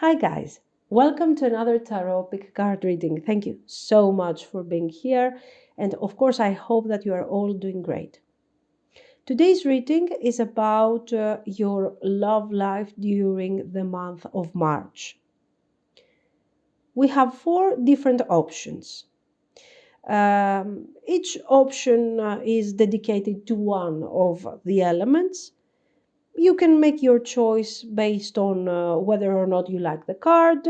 Hi guys, welcome to another tarot pick card reading. Thank you so much for being here, and of course I hope that you are all doing great. Today's reading is about your love life during the month of March. We have 4 different options. Each option is dedicated to one of the elements. You can make your choice based on whether or not you like the card,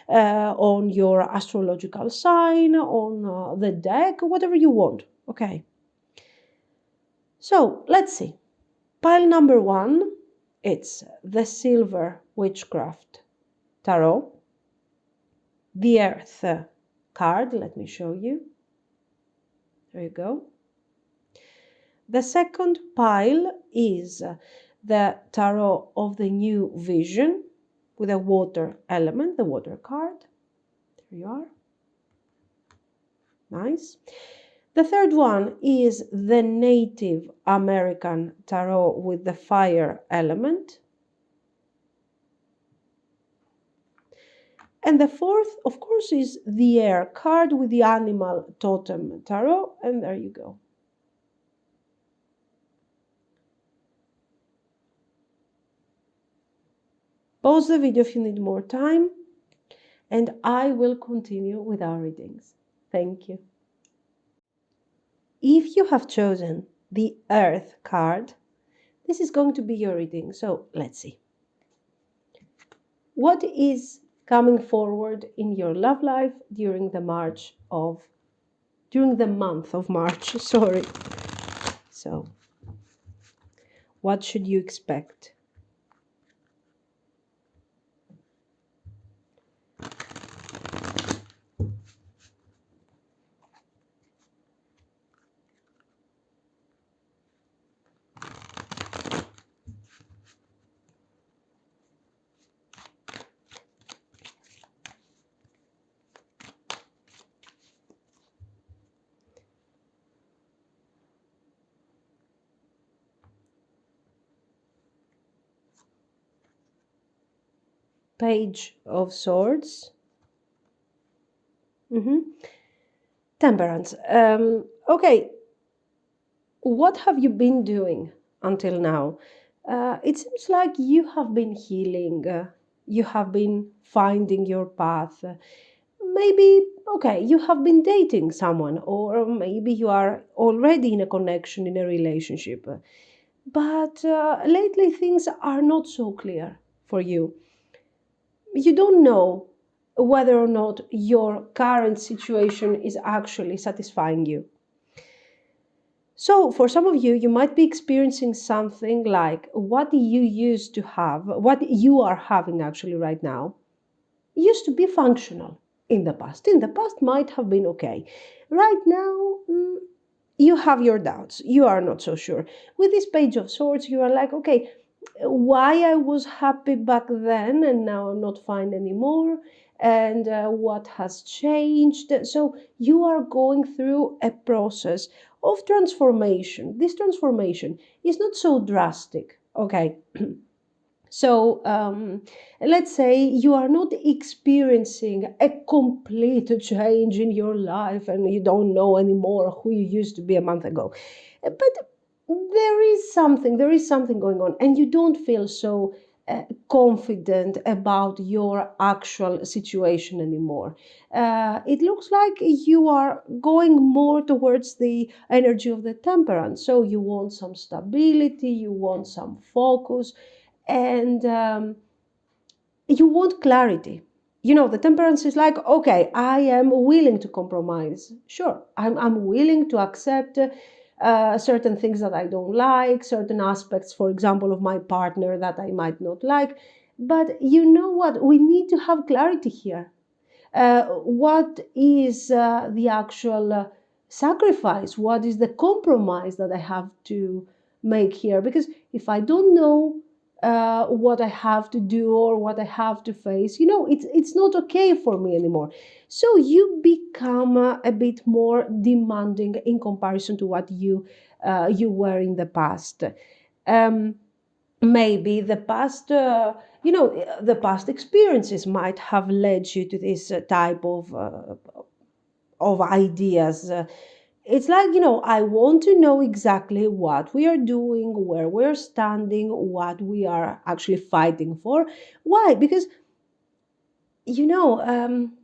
on your astrological sign, on the deck, whatever you want. Okay. So let's see. Pile number 1, it's the Silver Witchcraft Tarot. The Earth card, let me show you. There you go. The second pile is the Tarot of the New Vision with a water element, the water card. There you are. Nice. The third one is the Native American Tarot with the fire element. And the fourth, of course, is the air card with the animal totem tarot. And there you go. Pause the video if you need more time, and I will continue with our readings. Thank you. If you have chosen the Earth card, this is going to be your reading. So let's see. What is coming forward in your love life during the month of March? Sorry. So, what should you expect? Page of Swords. Temperance. Okay, what have you been doing until now? It seems like you have been healing. You have been finding your path. Maybe, okay, you have been dating someone, or maybe you are already in a connection, in a relationship. But lately things are not so clear for you. You don't know whether or not your current situation is actually satisfying you. So for some of you, you might be experiencing something like what you used to have, what you are having actually right now, used to be functional in the past. In the past might have been okay. Right now, you have your doubts. You are not so sure. With this Page of Swords, you are like, okay, why I was happy back then and now I'm not fine anymore, and what has changed. So you are going through a process of transformation. This transformation is not so drastic, okay? So let's say you are not experiencing a complete change in your life and you don't know anymore who you used to be a month ago, but there is something going on, and you don't feel so confident about your actual situation anymore. It looks like you are going more towards the energy of the Temperance. So you want some stability, you want some focus, and you want clarity. You know, the Temperance is like, okay, I am willing to compromise. Sure, I'm willing to accept certain things that I don't like, certain aspects, for example, of my partner that I might not like. But you know what? We need to have clarity here. What is the actual sacrifice? What is the compromise that I have to make here? Because if I don't know what I have to do or what I have to face, you know, it's not okay for me anymore. So you become a bit more demanding in comparison to what you were in the past. maybe the past, the past experiences might have led you to this type of ideas. It's like, I want to know exactly what we are doing, where we're standing, what we are actually fighting for. Why? Because, you know, um,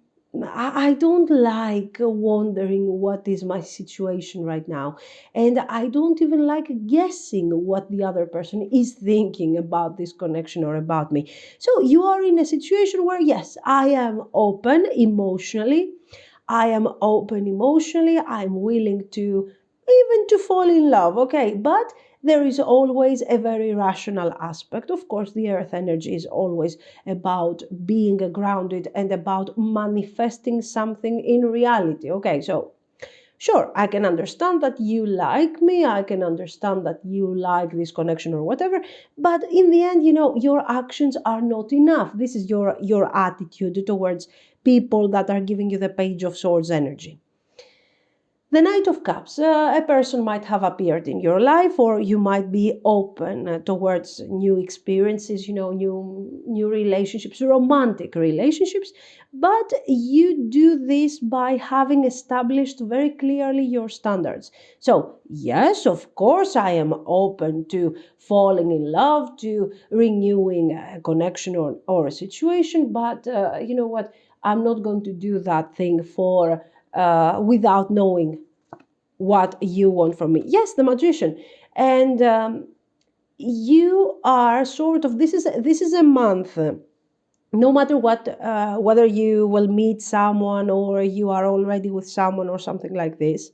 I don't like wondering what is my situation right now. And I don't even like guessing what the other person is thinking about this connection or about me. So you are in a situation where, yes, I am open emotionally. I'm willing to even to fall in love, okay? But there is always a very rational aspect. Of course, the earth energy is always about being grounded and about manifesting something in reality, okay? So sure, I can understand that you like me, I can understand that you like this connection or whatever, but in the end, your actions are not enough. This is your attitude towards people that are giving you the Page of Swords energy. The Knight of Cups, a person might have appeared in your life, or you might be open towards new experiences, new relationships, romantic relationships, but you do this by having established very clearly your standards. So, yes, of course, I am open to falling in love, to renewing a connection or a situation, but you know what? I'm not going to do that thing without knowing what you want from me. Yes, the Magician. And you are sort of, this is a month. No matter what, whether you will meet someone or you are already with someone or something like this.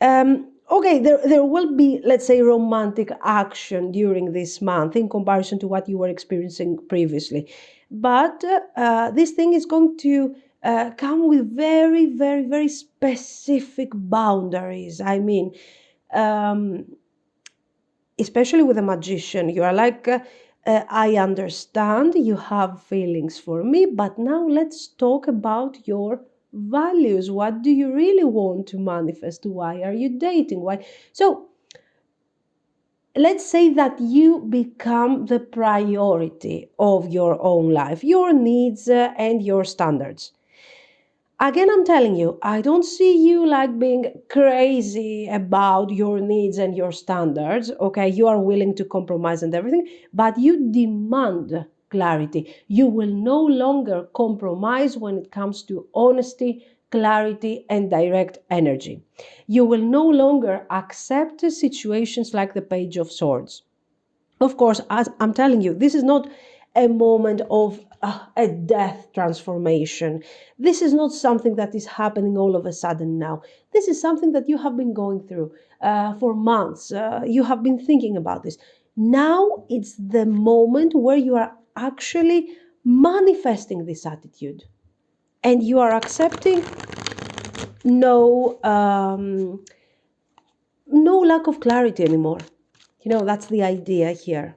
Okay, there will be, let's say, romantic action during this month in comparison to what you were experiencing previously. But this thing is going to come with very, very, very specific boundaries. I mean, um, especially with a Magician, you are like, I understand you have feelings for me, but now let's talk about your values. What do you really want to manifest? Why are you dating? Why? So let's say that you become the priority of your own life, your needs and your standards. Again, I'm telling you, I don't see you like being crazy about your needs and your standards. Okay, you are willing to compromise and everything, but you demand clarity. You will no longer compromise when it comes to honesty, clarity, and direct energy. You will no longer accept situations like the Page of Swords. Of course, as I'm telling you, this is not a moment of a death transformation. This is not something that is happening all of a sudden now. This is something that you have been going through for months. You have been thinking about this. Now it's the moment where you are actually manifesting this attitude and you are accepting no no lack of clarity anymore. That's the idea here.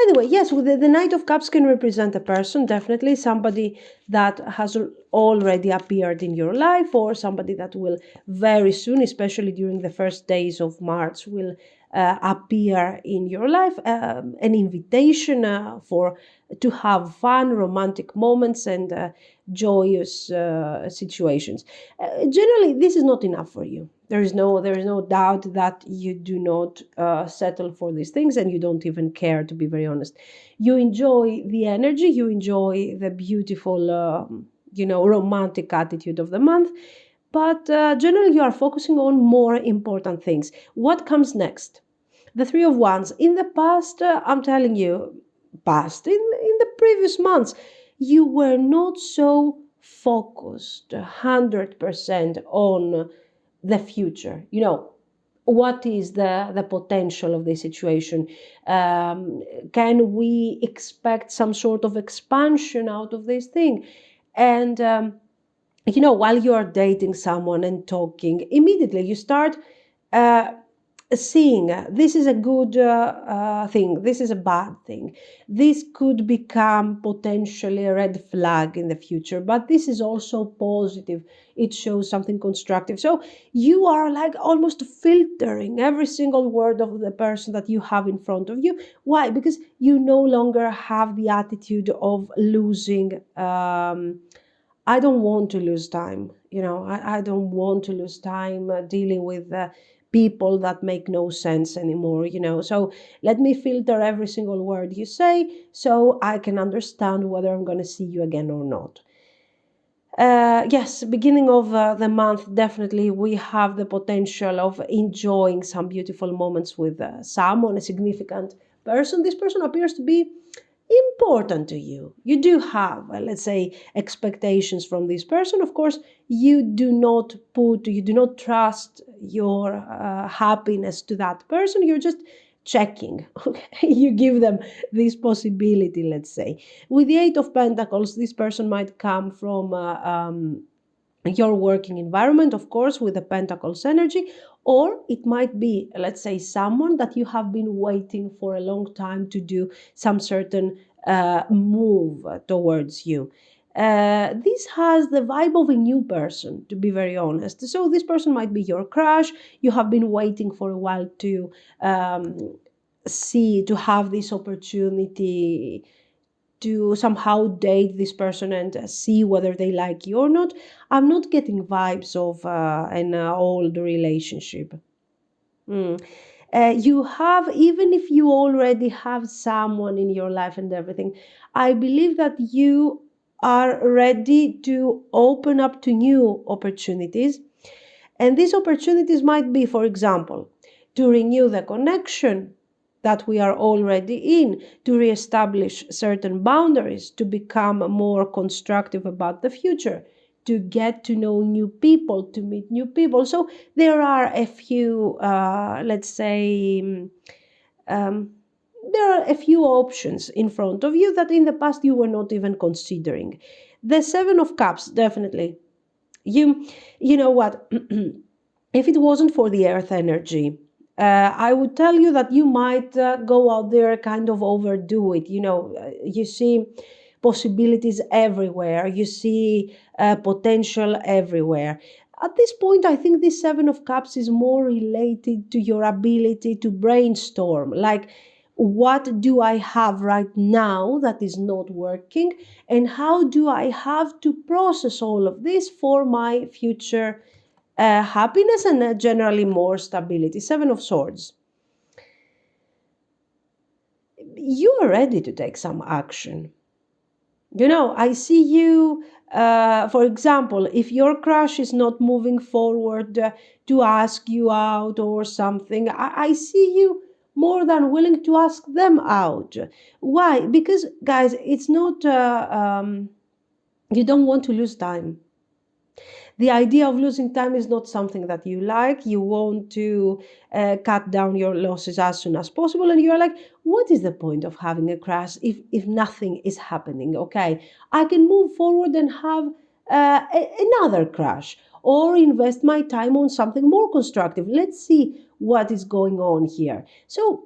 Anyway, yes, with the Knight of Cups can represent a person, definitely somebody that has already appeared in your life, or somebody that will very soon, especially during the first days of March, will appear in your life. An invitation to have fun, romantic moments, and joyous situations. Generally, this is not enough for you. There is no doubt that you do not settle for these things, and you don't even care, to be very honest. You enjoy the energy, you enjoy the beautiful, romantic attitude of the month, but generally you are focusing on more important things. What comes next? The Three of Wands. In the past, I'm telling you, in the previous months, you were not so focused 100% on the future. What is the potential of the situation? Can we expect some sort of expansion out of this thing? And while you are dating someone and talking, immediately you start uh, seeing this is a good thing, this is a bad thing, this could become potentially a red flag in the future, but this is also positive, it shows something constructive. So you are like almost filtering every single word of the person that you have in front of you. Why? Because you no longer have the attitude of losing I don't want to lose time. I don't want to lose time dealing with people that make no sense anymore. So let me filter every single word you say so I can understand whether I'm going to see you again or not. Yes, beginning of the month, definitely we have the potential of enjoying some beautiful moments with someone, a significant person. This person appears to be important to you. You do have, let's say, expectations from this person. Of course, you do not trust your happiness to that person. You're just checking. Okay, you give them this possibility, let's say. With the Eight of Pentacles, this person might come from your working environment, of course, with the Pentacles energy, or it might be, let's say, someone that you have been waiting for a long time to do some certain move towards you. This has the vibe of a new person, to be very honest. So this person might be your crush. You have been waiting for a while to have this opportunity to somehow date this person and see whether they like you or not. I'm not getting vibes of an old relationship. You have, even if you already have someone in your life and everything, I believe that you are ready to open up to new opportunities. And these opportunities might be, for example, to renew the connection that we are already in, to reestablish certain boundaries, to become more constructive about the future, to get to know new people, to meet new people. So there are a few, let's say, there are a few options in front of you that in the past you were not even considering. The Seven of Cups, definitely. You know what? If it wasn't for the earth energy, I would tell you that you might go out there, kind of overdo it. You see possibilities everywhere. You see potential everywhere. At this point, I think this Seven of Cups is more related to your ability to brainstorm. Like, what do I have right now that is not working? And how do I have to process all of this for my future happiness and generally more stability? Seven of Swords. You are ready to take some action. I see you, for example, if your crush is not moving forward to ask you out or something, I see you more than willing to ask them out. Why? Because, guys, it's not, you don't want to lose time. The idea of losing time is not something that you like. You want to cut down your losses as soon as possible. And you're like, what is the point of having a crash if nothing is happening? Okay, I can move forward and have another crash or invest my time on something more constructive. Let's see what is going on here. So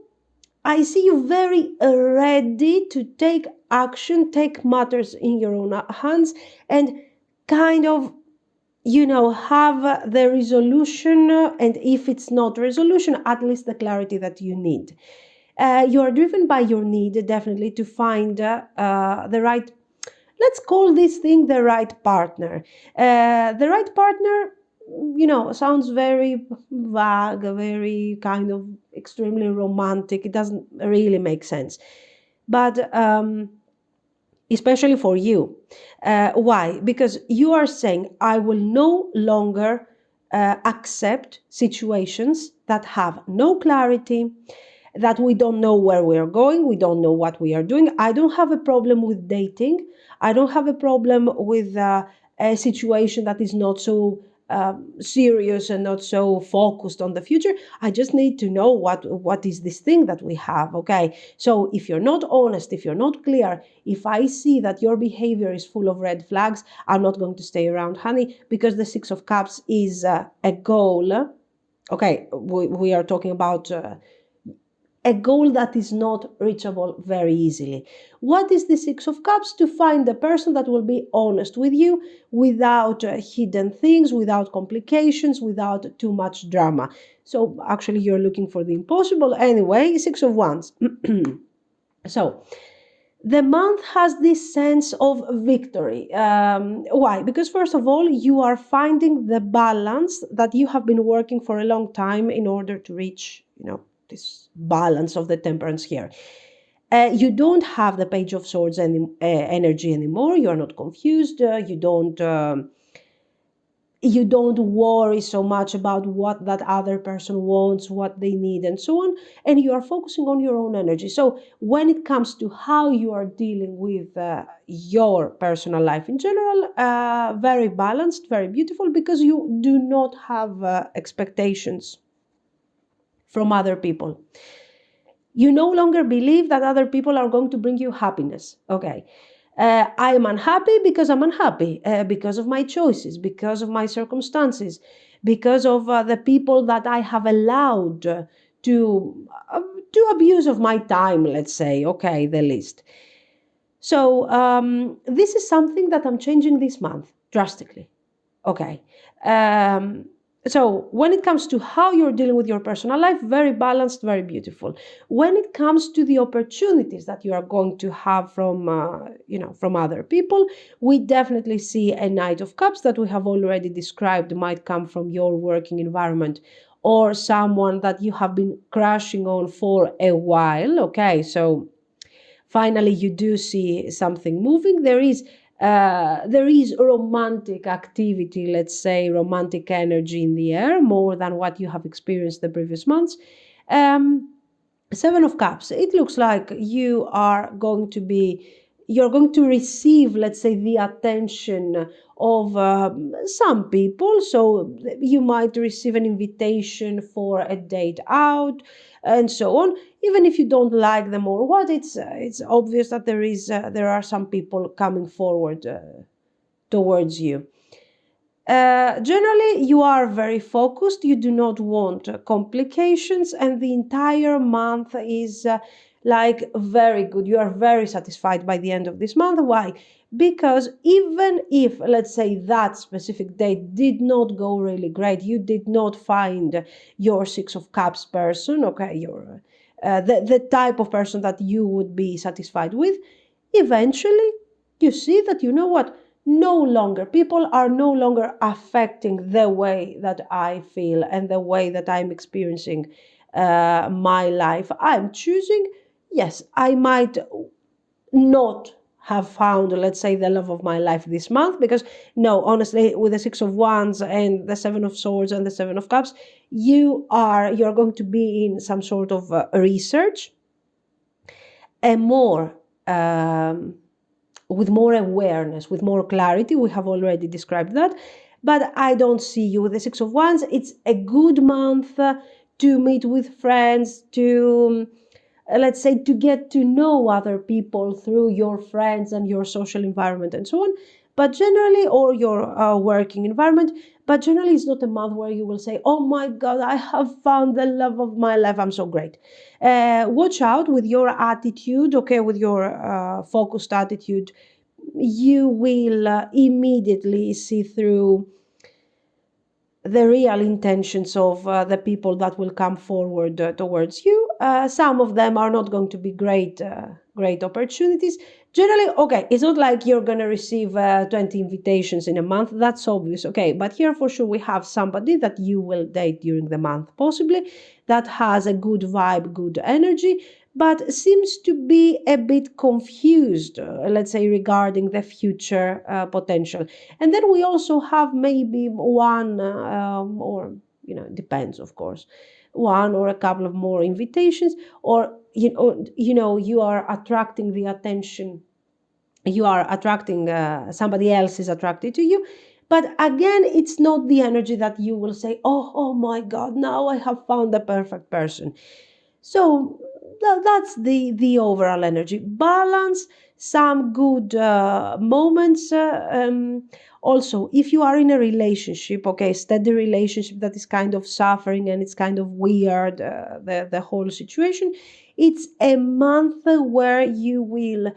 I see you very ready to take action, take matters in your own hands, and kind of have the resolution, and if it's not resolution, at least the clarity that you need. You are driven by your need, definitely, to find the right, let's call this thing the right partner. The right partner, sounds very vague, very kind of extremely romantic. It doesn't really make sense. But especially for you. Why? Because you are saying, I will no longer accept situations that have no clarity, that we don't know where we are going, we don't know what we are doing. I don't have a problem with dating. I don't have a problem with a situation that is not so serious and not so focused on the future. I just need to know what is this thing that we have. Okay, so if you're not honest, if you're not clear, if I see that your behavior is full of red flags, I'm not going to stay around, honey, because the Six of Cups is a goal. Okay, we are talking about a goal that is not reachable very easily. What is the Six of Cups? To find the person that will be honest with you without hidden things, without complications, without too much drama. So actually you're looking for the impossible. Anyway, Six of Wands. So the month has this sense of victory. Why? Because first of all, you are finding the balance that you have been working for a long time in order to reach, this balance of the temperance here. You don't have the Page of Swords energy anymore. You are not confused. You don't worry so much about what that other person wants, what they need, and so on, and you are focusing on your own energy. So when it comes to how you are dealing with your personal life in general, very balanced, very beautiful, because you do not have expectations from other people. You no longer believe that other people are going to bring you happiness. Okay. I am unhappy because I'm unhappy, because of my choices, because of my circumstances, because of the people that I have allowed to abuse of my time, let's say. Okay, the list. So this is something that I'm changing this month drastically. Okay. So when it comes to how you're dealing with your personal life, very balanced, very beautiful. When it comes to the opportunities that you are going to have from other people, we definitely see a Knight of Cups that we have already described might come from your working environment or someone that you have been crushing on for a while. Okay, so finally you do see something moving. There is romantic activity, let's say romantic energy in the air, more than what you have experienced the previous months. Seven of Cups, it looks like you're going to receive, let's say, the attention of some people. So you might receive an invitation for a date out and so on, even if you don't like them or what. It's obvious that there are some people coming forward towards you. Generally, you are very focused. You do not want complications, and the entire month is like very good. You are very satisfied by the end of this month. Why? Because even if, let's say, that specific date did not go really great, you did not find your Six of Cups person, okay, your the type of person that you would be satisfied with, eventually you see that, you know what, people are no longer affecting the way that I feel and the way that I'm experiencing my life. I'm choosing, yes, I might not have found, let's say, the love of my life this month, because no, honestly, with the Six of Wands and the Seven of Swords and the Seven of Cups, you're going to be in some sort of research, and more with more awareness, with more clarity. We have already described that. But I don't see you with the Six of Wands. It's a good month to meet with friends, to, let's say, to get to know other people through your friends and your social environment and so on. But generally, or your working environment, but generally it's not a month where you will say, oh my God, I have found the love of my life, I'm so great. Watch out with your attitude, okay, with your focused attitude. You will immediately see through the real intentions of the people that will come forward towards you. Some of them are not going to be great opportunities. Generally, okay, it's not like you're going to receive 20 invitations in a month. That's obvious, okay. But here for sure we have somebody that you will date during the month, possibly, that has a good vibe, good energy, but seems to be a bit confused, let's say, regarding the future potential. And then we also have maybe one, or, depends, of course, one or a couple of more invitations, or, you are attracting the attention. You are attracting, somebody else is attracted to you. But again, it's not the energy that you will say, oh my God, now I have found the perfect person. So that's the overall energy. Balance some good moments. Also, if you are in a relationship, okay, steady relationship that is kind of suffering and it's kind of weird, the whole situation, it's a month where you will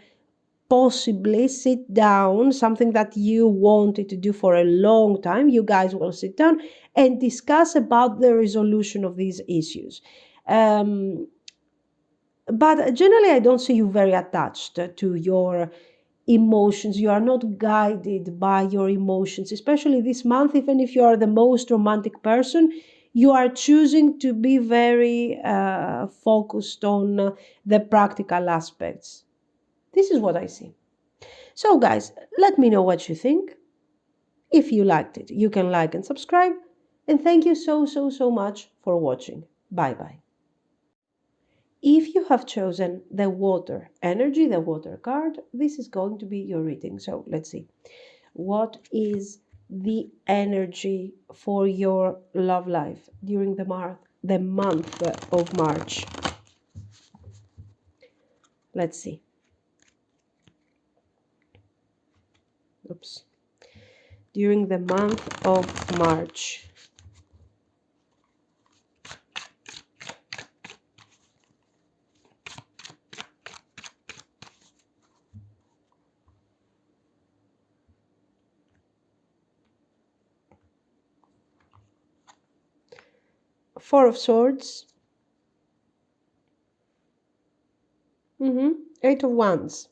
possibly sit down, something that you wanted to do for a long time. You guys will sit down and discuss about the resolution of these issues. But generally, I don't see you very attached to your emotions. You are not guided by your emotions, especially this month. Even if you are the most romantic person, you are choosing to be very focused on the practical aspects. This is what I see. So, guys, let me know what you think. If you liked it, you can like and subscribe. And thank you so much for watching. Bye bye. If you have chosen the water energy, the water card, this is going to be your reading. So let's see. What is the energy for your love life during the month of March? Let's see. Oops. During the month of March. Four of Swords. Eight of Wands.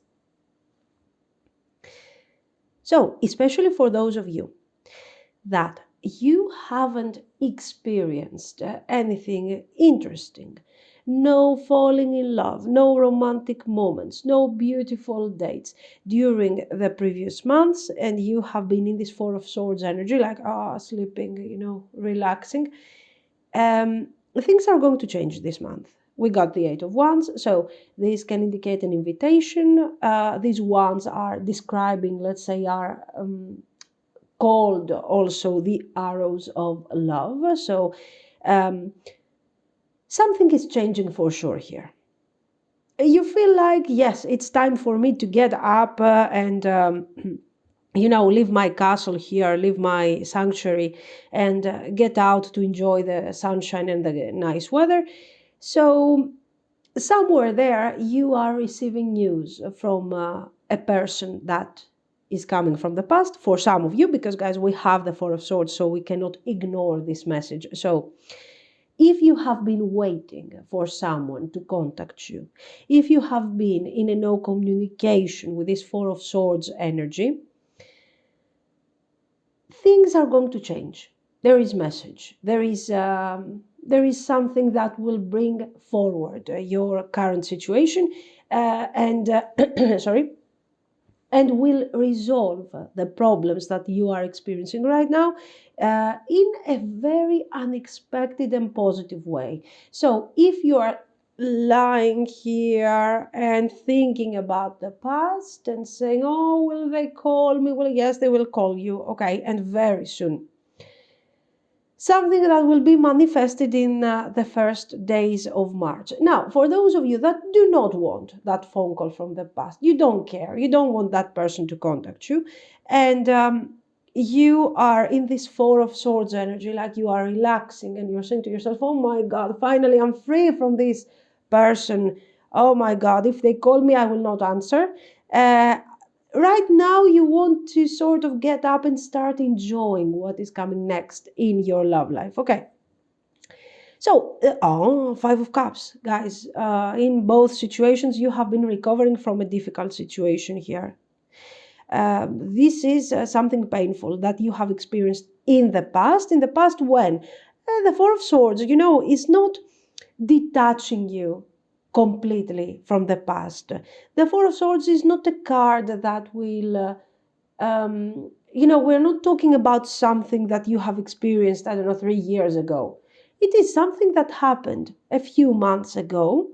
So, especially for those of you that you haven't experienced anything interesting, no falling in love, no romantic moments, no beautiful dates during the previous months, and you have been in this Four of Swords energy, like sleeping, relaxing, things are going to change this month. We got the Eight of Wands, so this can indicate an invitation. These wands are describing, let's say, are called also the arrows of love. So something is changing for sure here. You feel like, yes, it's time for me to get up and leave my castle here, leave my sanctuary, and get out to enjoy the sunshine and the nice weather. So somewhere there you are receiving news from a person that is coming from the past, for some of you, because guys, we have the Four of Swords, so we cannot ignore this message. So if you have been waiting for someone to contact you, if you have been in a no communication with this Four of Swords energy, things are going to change. There is message. There is something that will bring forward your current situation and will resolve the problems that you are experiencing right now in a very unexpected and positive way. So if you are lying here and thinking about the past and saying, oh, will they call me? Well, yes, they will call you. Okay, and very soon. Something that will be manifested in the first days of March. Now, for those of you that do not want that phone call from the past, you don't care, you don't want that person to contact you, and you are in this Four of Swords energy, like you are relaxing and you're saying to yourself, oh my God, finally I'm free from this person. Oh my God, if they call me, I will not answer. Right now you want to sort of get up and start enjoying what is coming next in your love life. Okay. So, Five of Cups, guys. In both situations, you have been recovering from a difficult situation here. This is something painful that you have experienced in the past. In the past when the Four of Swords, is not detaching you completely from the past. The Four of Swords is not a card that will, we're not talking about something that you have experienced, 3 years ago. It is something that happened a few months ago.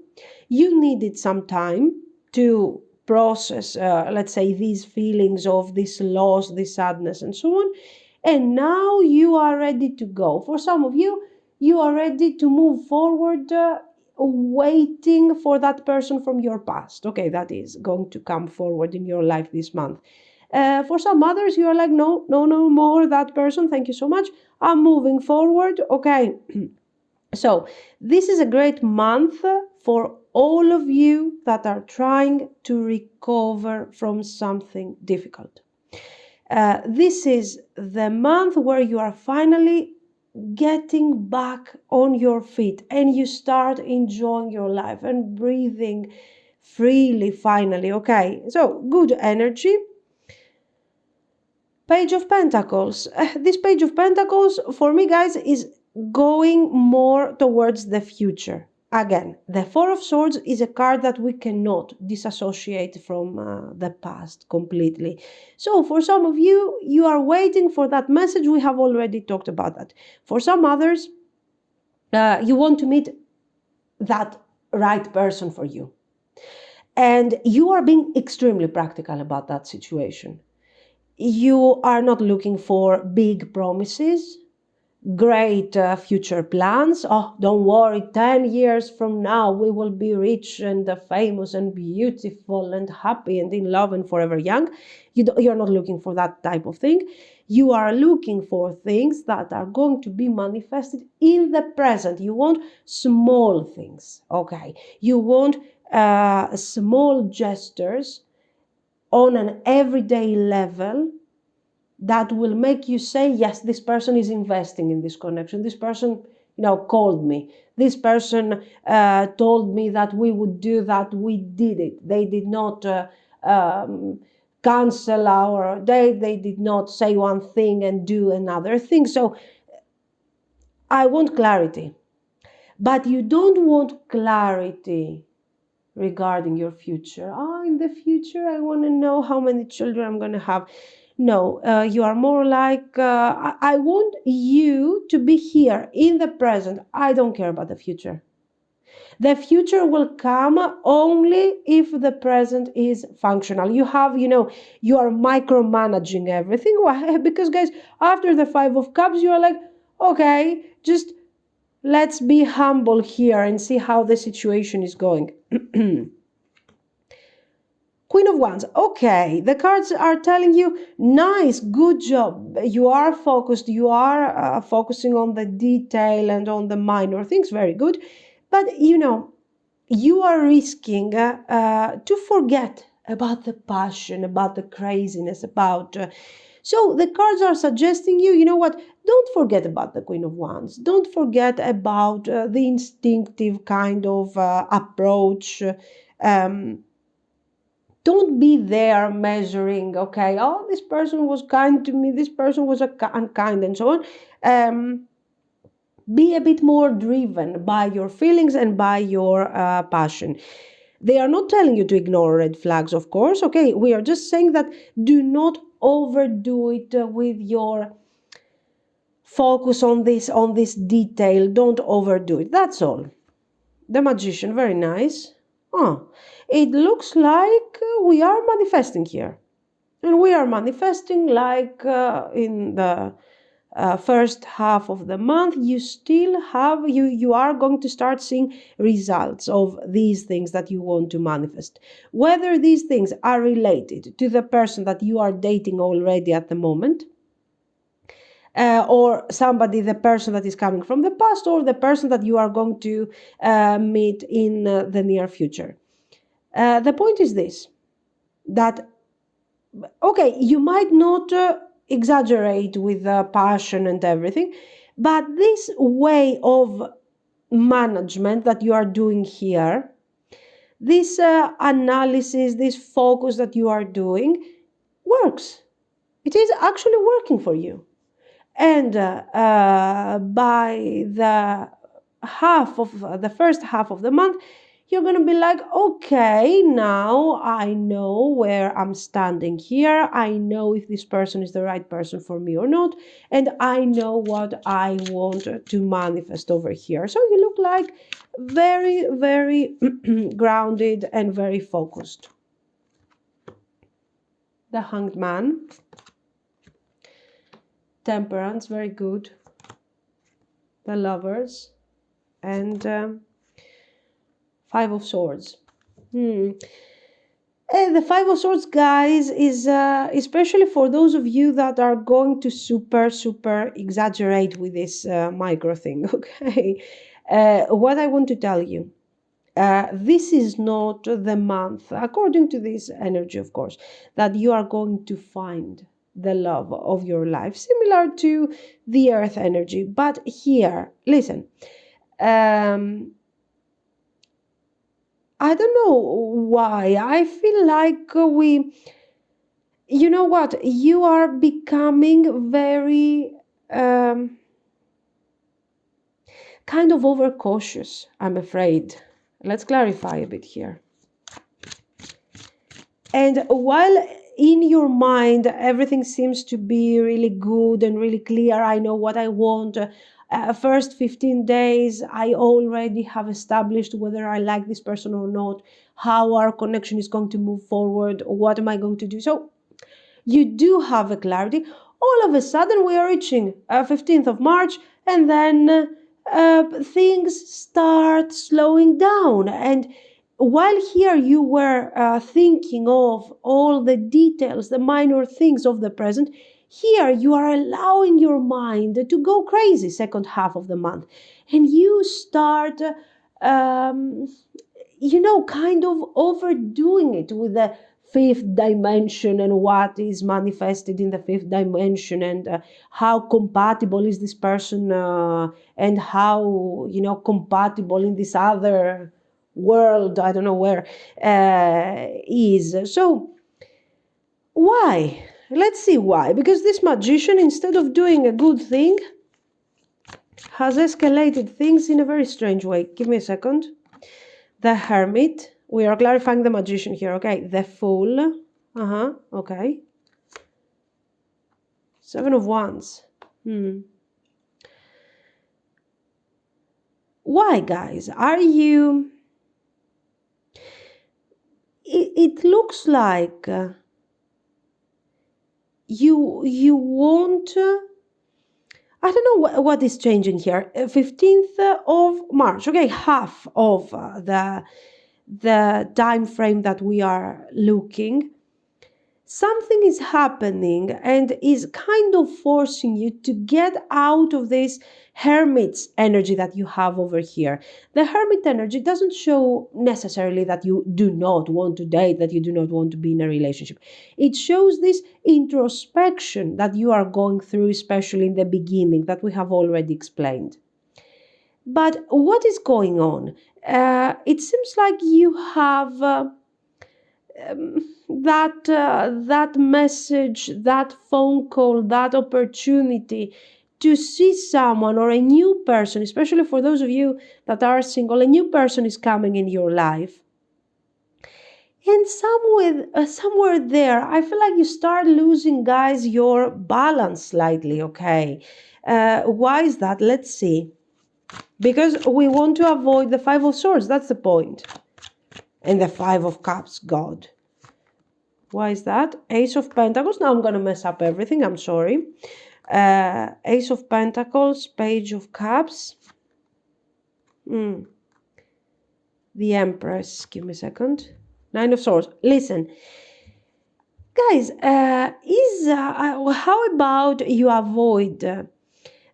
You needed some time to process, let's say, these feelings of this loss, this sadness, and so on. And now you are ready to go. For some of you, you are ready to move forward waiting for that person from your past. Okay, that is going to come forward in your life this month. For some others, you are like, no, no, no more that person. Thank you so much. I'm moving forward. Okay. So this is a great month for all of you that are trying to recover from something difficult. This is the month where you are finally getting back on your feet and you start enjoying your life and breathing freely finally. Okay, so good energy. Page of Pentacles. This Page of Pentacles for me, guys, is going more towards the future. Again, the Four of Swords is a card that we cannot disassociate from the past completely. So for some of you, you are waiting for that message. We have already talked about that. For some others, you want to meet that right person for you. And you are being extremely practical about that situation. You are not looking for big promises, great future plans. Oh, don't worry, 10 years from now we will be rich and famous and beautiful and happy and in love and forever young. You're not looking for that type of thing. You are looking for things that are going to be manifested in the present. You want small things, okay? You want small gestures on an everyday level that will make you say, yes, this person is investing in this connection. This person, called me. This person told me that we would do that. We did it. They did not cancel our date. They did not say one thing and do another thing. So I want clarity. But you don't want clarity regarding your future. In the future, I want to know how many children I'm going to have. No, you are more like, I want you to be here in the present. I don't care about the future. The future will come only if the present is functional. You are micromanaging everything. Why? Because, guys, after the Five of Cups, you are like, okay, just let's be humble here and see how the situation is going. Queen of Wands. Okay, the cards are telling you, nice, good job. You are focused. You are focusing on the detail and on the minor things. Very good. But, you are risking to forget about the passion, about the craziness, about... So the cards are suggesting you know what? Don't forget about the Queen of Wands. Don't forget about the instinctive kind of approach. Don't be there measuring, okay, oh, this person was kind to me, this person was unkind, and so on. Be a bit more driven by your feelings and by your passion. They are not telling you to ignore red flags, of course, okay? We are just saying that do not overdo it with your focus on this detail. Don't overdo it. That's all. The Magician, very nice. It looks like we are manifesting here. And we are manifesting like in the first half of the month, you still have, you are going to start seeing results of these things that you want to manifest. Whether these things are related to the person that you are dating already at the moment, or the person that is coming from the past, or the person that you are going to meet in the near future. The point is this, that, okay, you might not exaggerate with passion and everything, but this way of management that you are doing here, this analysis, this focus that you are doing works. It is actually working for you. And by the first half of the month, you're going to be like, okay, now I know where I'm standing here. I know if this person is the right person for me or not. And I know what I want to manifest over here. So you look like very, very grounded and very focused. The Hanged Man. Temperance, very good. The Lovers. And Five of Swords. And the Five of Swords, guys, is especially for those of you that are going to super exaggerate with this micro thing, okay? What I want to tell you, this is not the month, according to this energy, of course, that you are going to find the love of your life, similar to the earth energy. But here, listen, I don't know why. I feel like you know what? You are becoming very kind of overcautious, I'm afraid. Let's clarify a bit here. And while in your mind everything seems to be really good and really clear, I know what I want. First 15 days, I already have established whether I like this person or not, how our connection is going to move forward, what am I going to do. So you do have a clarity. All of a sudden, we are reaching 15th of March, and then things start slowing down. And while here you were thinking of all the details, the minor things of the present, here you are allowing your mind to go crazy second half of the month. And you start, kind of overdoing it with the fifth dimension and what is manifested in the fifth dimension, and how compatible is this person, and how, compatible in this other world, I don't know where, is. So why? Let's see why. Because this magician, instead of doing a good thing, has escalated things in a very strange way. Give me a second. The Hermit. We are clarifying the magician here, okay? The Fool. Okay. Seven of Wands. Why, guys? Are you... It looks like you want... I don't know what is changing here. 15th of March. Okay, half of the time frame that we are looking. Something is happening and is kind of forcing you to get out of this Hermit's energy that you have over here. The Hermit energy doesn't show necessarily that you do not want to date, that you do not want to be in a relationship. It shows this introspection that you are going through, especially in the beginning, that we have already explained. But what is going on? It seems like you have... that message, that phone call, that opportunity to see someone or a new person, especially for those of you that are single, a new person is coming in your life. And somewhere there, I feel like you start losing, guys, your balance slightly, okay? Why is that? Let's see. Because we want to avoid the Five of Swords, that's the point. And the Five of Cups, God. Why is that? Ace of Pentacles. Now I'm going to mess up everything. I'm sorry. Ace of Pentacles, Page of Cups. The Empress. Give me a second. Nine of Swords. Listen. Guys, how about you avoid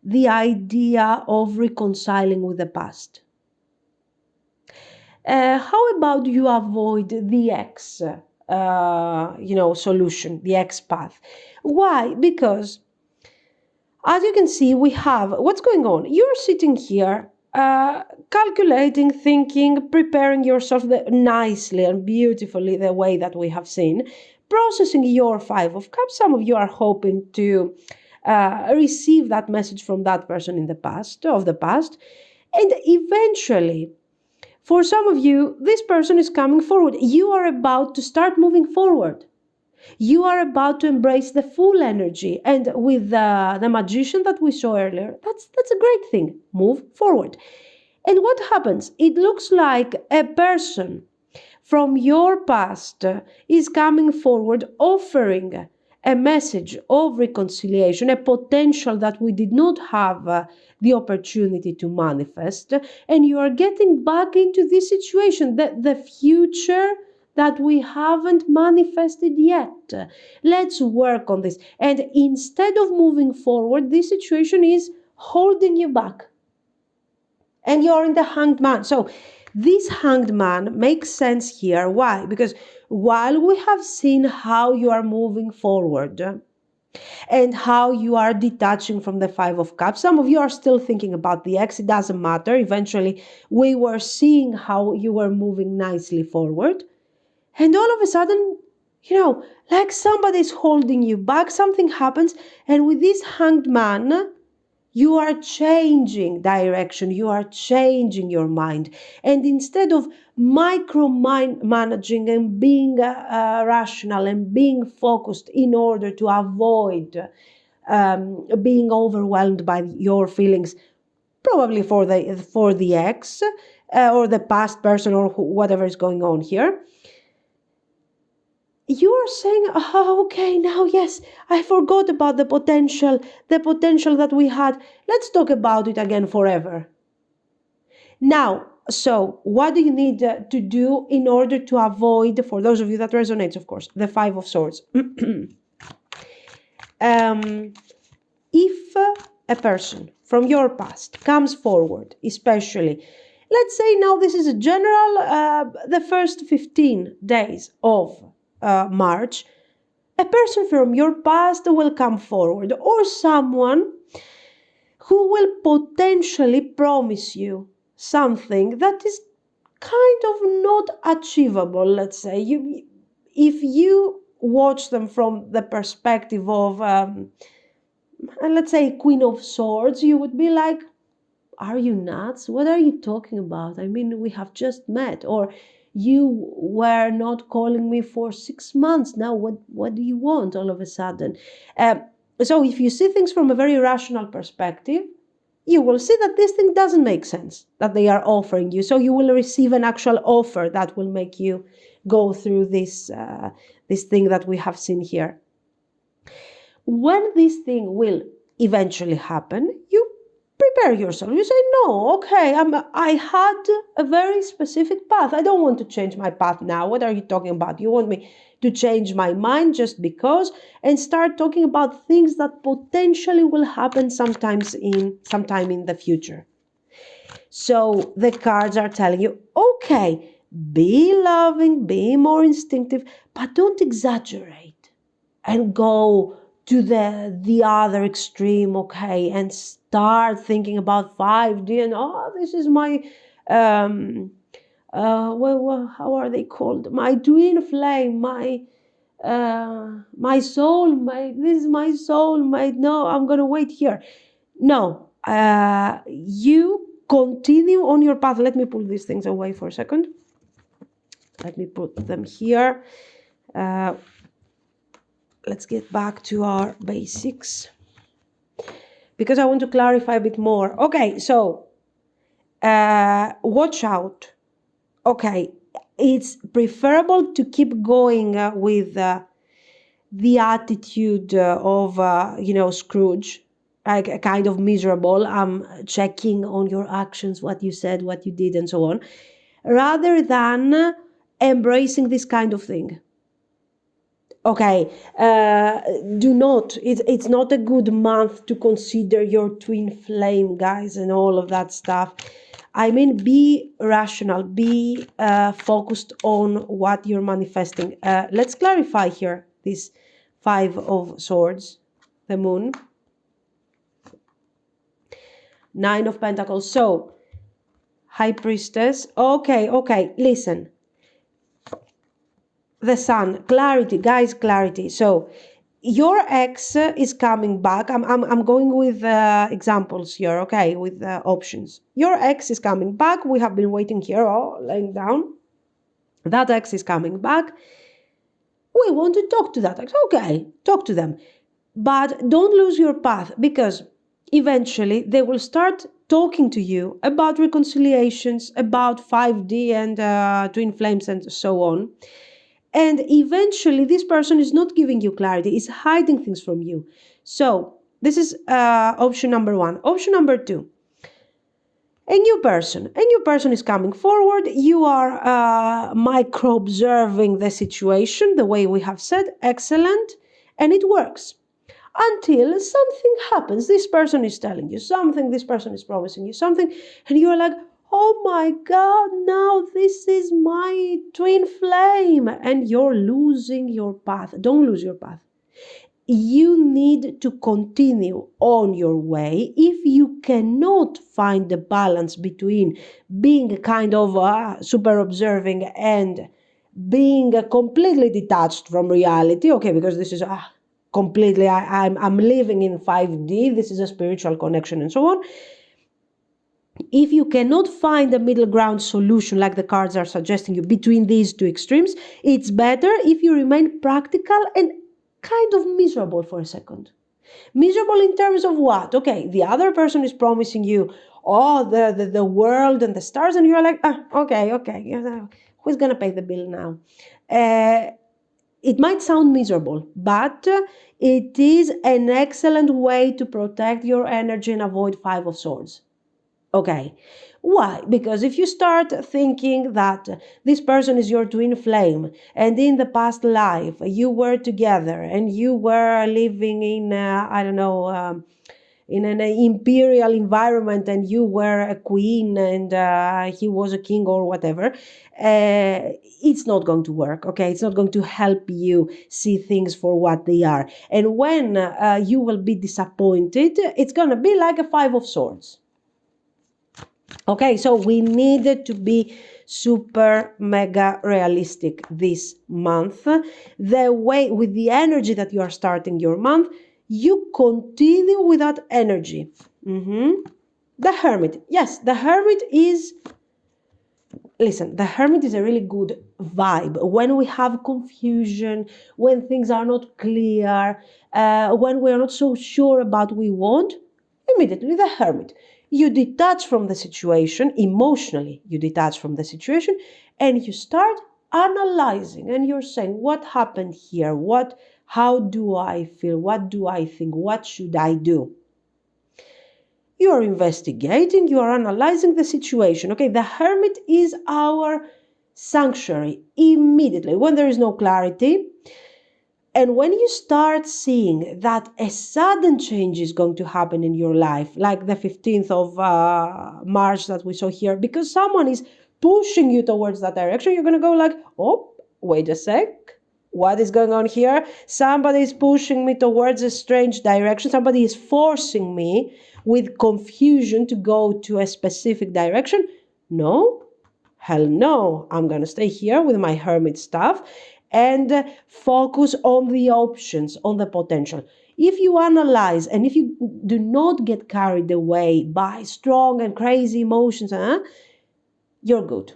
the idea of reconciling with the past? How about you avoid the ex solution, the X path? Why? Because as you can see, we have what's going on. You're sitting here calculating, thinking, preparing yourself nicely and beautifully, the way that we have seen, processing your Five of Cups. Some of you are hoping to receive that message from that person in the past, and eventually, for some of you, this person is coming forward. You are about to start moving forward. You are about to embrace the full energy. And with the magician that we saw earlier, that's a great thing. Move forward. And what happens? It looks like a person from your past is coming forward, offering a message of reconciliation, a potential that we did not have the opportunity to manifest, and you are getting back into this situation, the future that we haven't manifested yet. Let's work on this. And instead of moving forward, this situation is holding you back. And you're in the Hanged Man. So this Hanged Man makes sense here. Why? Because while we have seen how you are moving forward and how you are detaching from the Five of Cups, some of you are still thinking about the ex. It doesn't matter. Eventually, we were seeing how you were moving nicely forward. And all of a sudden, like somebody's holding you back, something happens. And with this Hanged Man, you are changing direction, you are changing your mind. And instead of micromanaging and being rational and being focused in order to avoid being overwhelmed by your feelings, probably for the ex or the past person or whatever is going on here, you are saying, oh, okay, now, yes, I forgot about the potential that we had. Let's talk about it again forever. Now, so what do you need to do in order to avoid, for those of you that resonates, of course, the Five of Swords? If a person from your past comes forward, especially, let's say now this is a general, the first 15 days of March, a person from your past will come forward, or someone who will potentially promise you something that is kind of not achievable, let's say. If you watch them from the perspective of, let's say, Queen of Swords, you would be like, are you nuts? What are you talking about? I mean, we have just met. Or you were not calling me for 6 months. Now, what do you want all of a sudden? So if you see things from a very rational perspective, you will see that this thing doesn't make sense that they are offering you. So you will receive an actual offer that will make you go through this thing that we have seen here. When this thing will eventually happen, you prepare yourself. You say, no, okay, I had a very specific path. I don't want to change my path now. What are you talking about? You want me to change my mind just because? And start talking about things that potentially will happen sometime in the future. So the cards are telling you, okay, be loving, be more instinctive, but don't exaggerate and go to the other extreme, okay, and start thinking about 5D and, this is my, how are they called? My twin flame, my soul, this is my soul, no, I'm going to wait here. No, you continue on your path. Let me pull these things away for a second. Let me put them here. Let's get back to our basics, because I want to clarify a bit more. Okay, so watch out. Okay, it's preferable to keep going with the attitude of, Scrooge, like kind of miserable. I'm checking on your actions, what you said, what you did, and so on, rather than embracing this kind of thing. Okay, it's not a good month to consider your twin flame, guys, and all of that stuff. I mean, be rational, be focused on what you're manifesting. Let's clarify here this Five of Swords, the Moon, Nine of Pentacles. So, High Priestess. Okay, listen. The Sun, clarity, guys, clarity. So your ex is coming back. I'm going with examples here, okay, with options. Your ex is coming back. We have been waiting here, laying down. That ex is coming back. We want to talk to that ex. Okay, talk to them. But don't lose your path, because eventually they will start talking to you about reconciliations, about 5D and twin flames and so on. And eventually, this person is not giving you clarity, is hiding things from you. So this is option number one. Option number two, a new person is coming forward. You are micro-observing the situation, the way we have said. Excellent. And it works. Until something happens. This person is telling you something, this person is promising you something, and you're like, oh my God, now this is my twin flame, and you're losing your path. Don't lose your path. You need to continue on your way. If you cannot find the balance between being kind of super observing and being completely detached from reality, okay, because this is completely, I'm living in 5D, this is a spiritual connection and so on. If you cannot find a middle ground solution, like the cards are suggesting you, between these two extremes, it's better if you remain practical and kind of miserable for a second. Miserable in terms of what? Okay, the other person is promising you, the world and the stars, and you're like, okay, who's gonna pay the bill now? It might sound miserable, but it is an excellent way to protect your energy and avoid Five of Swords. Okay, why? Because if you start thinking that this person is your twin flame, and in the past life you were together and you were living in, in an imperial environment, and you were a queen and he was a king or whatever, it's not going to work, okay? It's not going to help you see things for what they are. And when you will be disappointed, it's going to be like a Five of Swords. Okay, so we needed to be super mega realistic this month. The way, with the energy that you are starting your month, you continue with that energy. The Hermit. Yes, the Hermit is... Listen, the Hermit is a really good vibe. When we have confusion, when things are not clear, when we are not so sure about what we want, immediately the Hermit. You detach from the situation, emotionally you detach from the situation, and you start analyzing, and you're saying, what happened here? How do I feel? What do I think? What should I do? You are investigating, you are analyzing the situation. Okay, the Hermit is our sanctuary immediately when there is no clarity. And when you start seeing that a sudden change is going to happen in your life, like the 15th of March that we saw here, because someone is pushing you towards that direction, you're going to go like, oh, wait a sec. What is going on here? Somebody is pushing me towards a strange direction. Somebody is forcing me with confusion to go to a specific direction. No, hell no. I'm going to stay here with my Hermit stuff and focus on the options, on the potential. If you analyze and if you do not get carried away by strong and crazy emotions, you're good.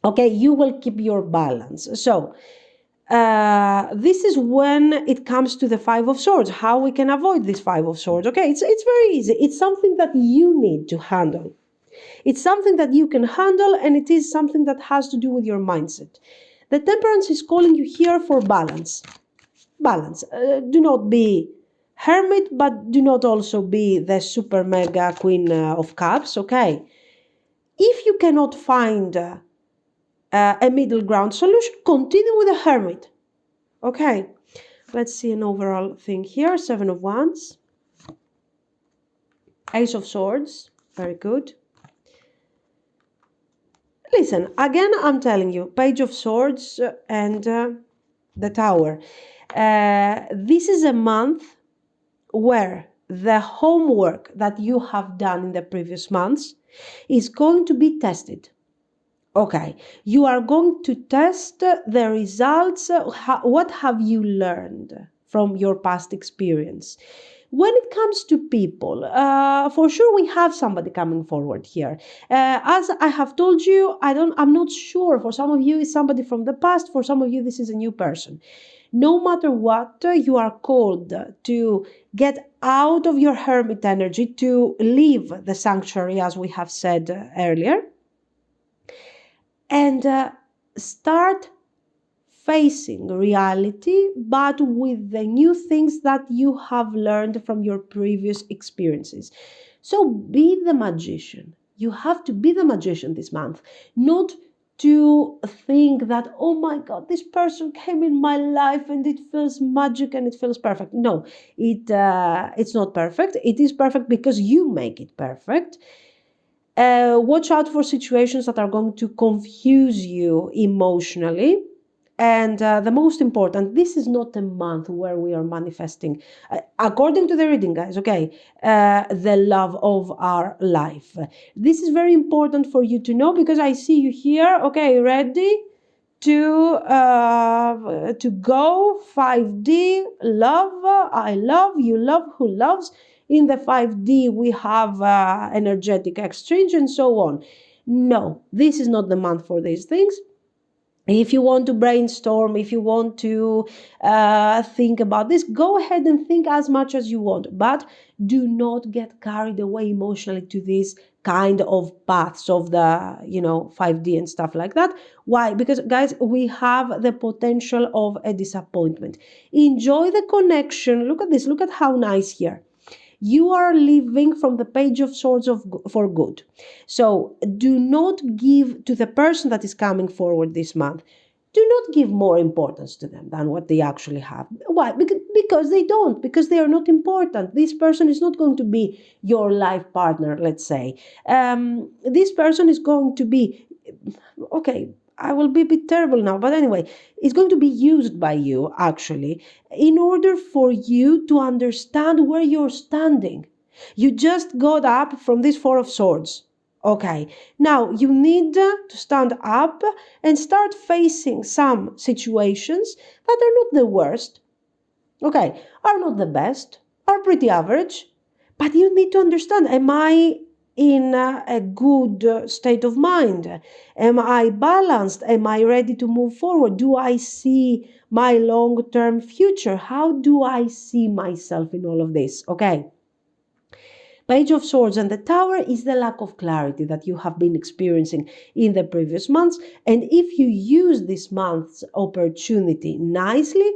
Okay, you will keep your balance. So, this is when it comes to the Five of Swords, how we can avoid this Five of Swords. Okay, it's very easy. It's something that you need to handle. It's something that you can handle, and it is something that has to do with your mindset. The Temperance is calling you here for balance. Balance. Do not be Hermit, but do not also be the super mega Queen of Cups, okay? If you cannot find a middle ground solution, continue with the Hermit. Okay, let's see an overall thing here. Seven of Wands. Ace of Swords. Very good. Listen, again, I'm telling you, Page of Swords and the Tower. This is a month where the homework that you have done in the previous months is going to be tested. Okay, you are going to test the results. What have you learned from your past experience? When it comes to people, for sure we have somebody coming forward here. As I have told you, I'm not sure. For some of you, it's somebody from the past. For some of you, this is a new person. No matter what, you are called to get out of your Hermit energy, to leave the sanctuary, as we have said earlier, and start facing reality, but with the new things that you have learned from your previous experiences. So be the magician. You have to be the magician this month, not to think that, oh my God, this person came in my life and it feels magic and it feels perfect. No, it's not perfect. It is perfect because you make it perfect. Watch out for situations that are going to confuse you emotionally. And the most important, this is not a month where we are manifesting, according to the reading, guys, okay, the love of our life. This is very important for you to know, because I see you here, okay, ready to go 5D, love, I love, you love, who loves. In the 5D, we have energetic exchange and so on. No, this is not the month for these things. If you want to brainstorm, if you want to think about this, go ahead and think as much as you want, but do not get carried away emotionally to these kind of paths of the 5D and stuff like that. Why? Because, guys, we have the potential of a disappointment. Enjoy the connection. Look at this. Look at how nice here. You are living from the Page of Swords for good. So do not give to the person that is coming forward this month, do not give more importance to them than what they actually have. Why? Because they don't, because they are not important. This person is not going to be your life partner, let's say. This person is going to be, okay, I will be a bit terrible now, but anyway, it's going to be used by you, actually, in order for you to understand where you're standing. You just got up from this Four of Swords. Okay, now you need to stand up and start facing some situations that are not the worst, okay, are not the best, are pretty average, but you need to understand, am I in a good state of mind? Am I balanced? Am I ready to move forward? Do I see my long-term future? How do I see myself in all of this? Okay. Page of Swords and the Tower is the lack of clarity that you have been experiencing in the previous months. And if you use this month's opportunity nicely,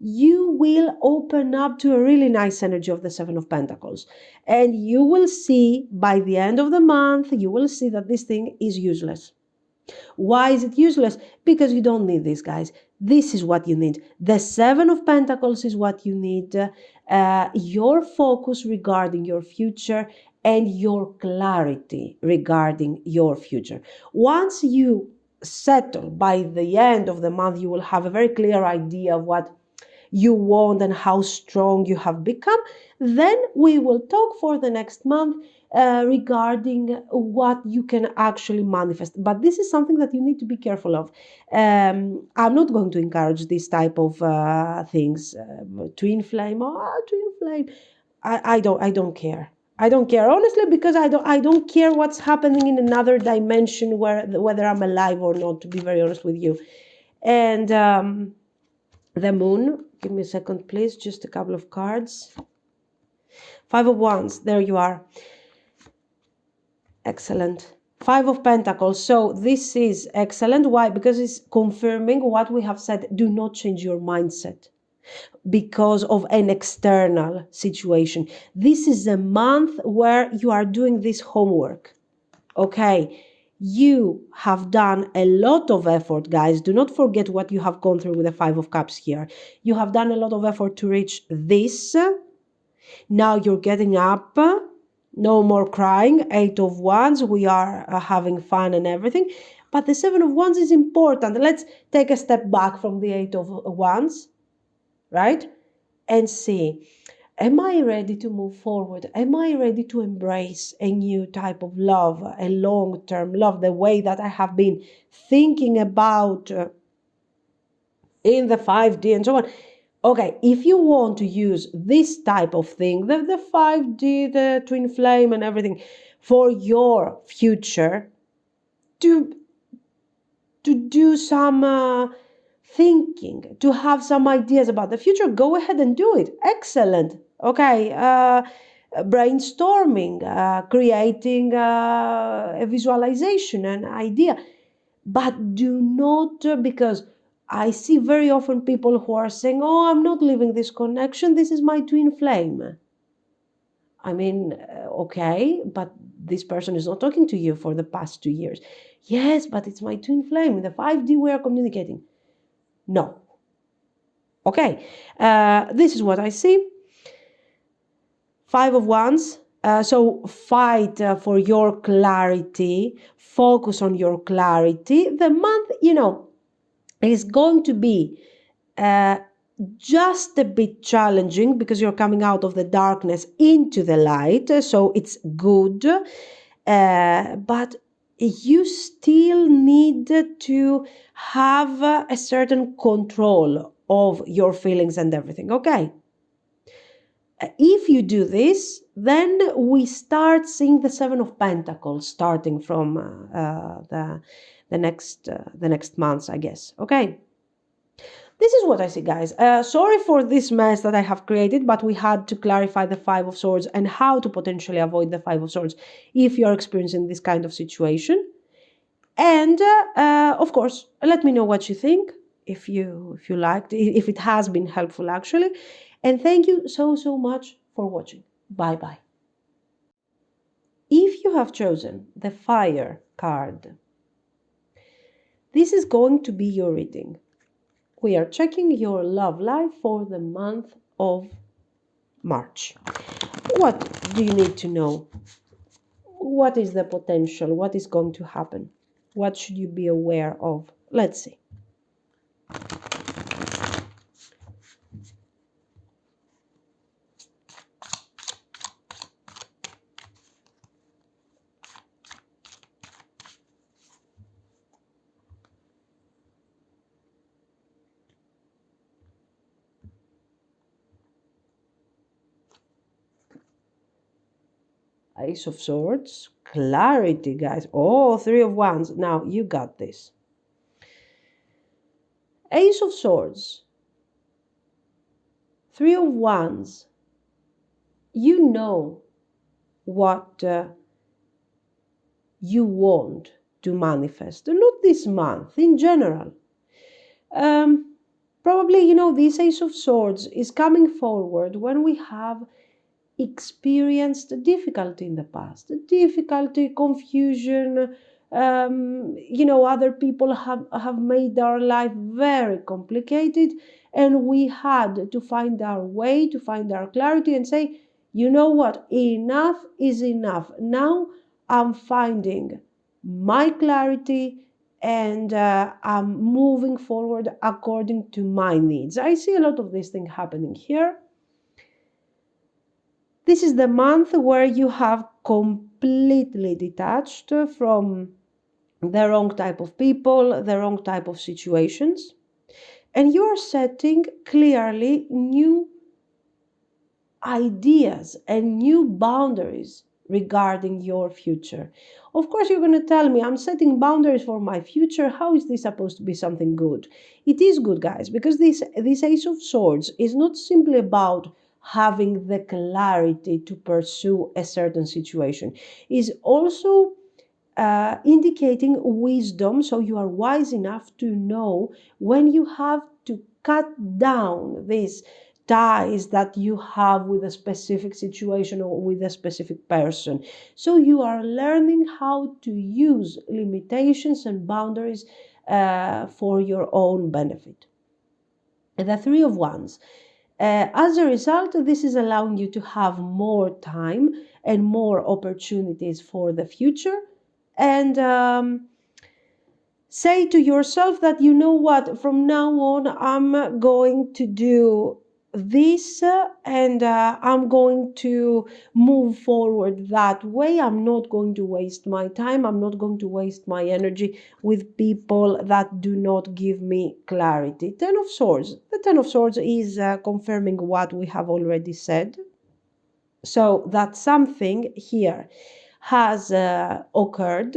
you will open up to a really nice energy of the Seven of Pentacles. And you will see by the end of the month, you will see that this thing is useless. Why is it useless? Because you don't need this, guys. This is what you need. The Seven of Pentacles is what you need. Your focus regarding your future and your clarity regarding your future. Once you settle, by the end of the month, you will have a very clear idea of what you want and how strong you have become. Then we will talk for the next month regarding what you can actually manifest. But this is something that you need to be careful of. I'm not going to encourage this type of things. Twin flame, twin flame. I don't care. I don't care, honestly, because I don't care what's happening in another dimension, whether I'm alive or not, to be very honest with you. And the Moon, give me a second, please, just a couple of cards. Five of Wands, there you are. Excellent. Five of Pentacles. So this is excellent. Why? Because it's confirming what we have said. Do not change your mindset because of an external situation. This is a month where you are doing this homework. Okay. You have done a lot of effort, guys. Do not forget what you have gone through with the Five of Cups here. You have done a lot of effort to reach this. Now you're getting up. No more crying. Eight of Wands. We are having fun and everything. But the Seven of Wands is important. Let's take a step back from the Eight of Wands, right? And see, am I ready to move forward? Am I ready to embrace a new type of love, a long-term love, the way that I have been thinking about in the 5D and so on? Okay, if you want to use this type of thing, the 5D, the twin flame and everything, for your future, to do some thinking, to have some ideas about the future, go ahead and do it. Excellent. Okay, brainstorming, creating a visualization, an idea. But do not, because I see very often people who are saying, oh, I'm not leaving this connection, this is my twin flame. I mean, okay, but this person is not talking to you for the past 2 years. Yes, but it's my twin flame. In the 5D, we are communicating. No. Okay, this is what I see. 5 of Wands. So fight for your clarity. Focus on your clarity. The month, is going to be just a bit challenging because you're coming out of the darkness into the light. So it's good. But you still need to have a certain control of your feelings and everything. Okay. If you do this, then we start seeing the Seven of Pentacles starting from the next months, I guess. Okay. This is what I see, guys. Sorry for this mess that I have created, but we had to clarify the Five of Swords and how to potentially avoid the Five of Swords if you're experiencing this kind of situation. And of course, let me know what you think, if you liked, if it has been helpful actually. And thank you so much for watching. Bye bye. If you have chosen the Fire card, this is going to be your reading. We are checking your love life for the month of March. What do you need to know? What is the potential? What is going to happen? What should you be aware of? Let's see. Ace of Swords, clarity, guys. Oh, Three of Wands. Now you got this. Ace of Swords, Three of Wands. You know what you want to manifest. Not this month, in general. Probably, this Ace of Swords is coming forward when we have experienced difficulty in the past, difficulty, confusion. Other people have made our life very complicated, and we had to find our way, to find our clarity and say, you know what, enough is enough. Now I'm finding my clarity and I'm moving forward according to my needs. I see a lot of this thing happening here. This is the month where you have completely detached from the wrong type of people, the wrong type of situations, and you are setting clearly new ideas and new boundaries regarding your future. Of course, you're going to tell me, I'm setting boundaries for my future. How is this supposed to be something good? It is good, guys, because this Ace of Swords is not simply about having the clarity to pursue a certain situation. Is also indicating wisdom, so you are wise enough to know when you have to cut down these ties that you have with a specific situation or with a specific person. So you are learning how to use limitations and boundaries for your own benefit. And the Three of Wands. As a result, this is allowing you to have more time and more opportunities for the future, and say to yourself that, you know what, from now on I'm going to do this and I'm going to move forward that way. I'm not going to waste my time. I'm not going to waste my energy with people that do not give me clarity. Ten of Swords. The Ten of Swords is confirming what we have already said. So that something here has occurred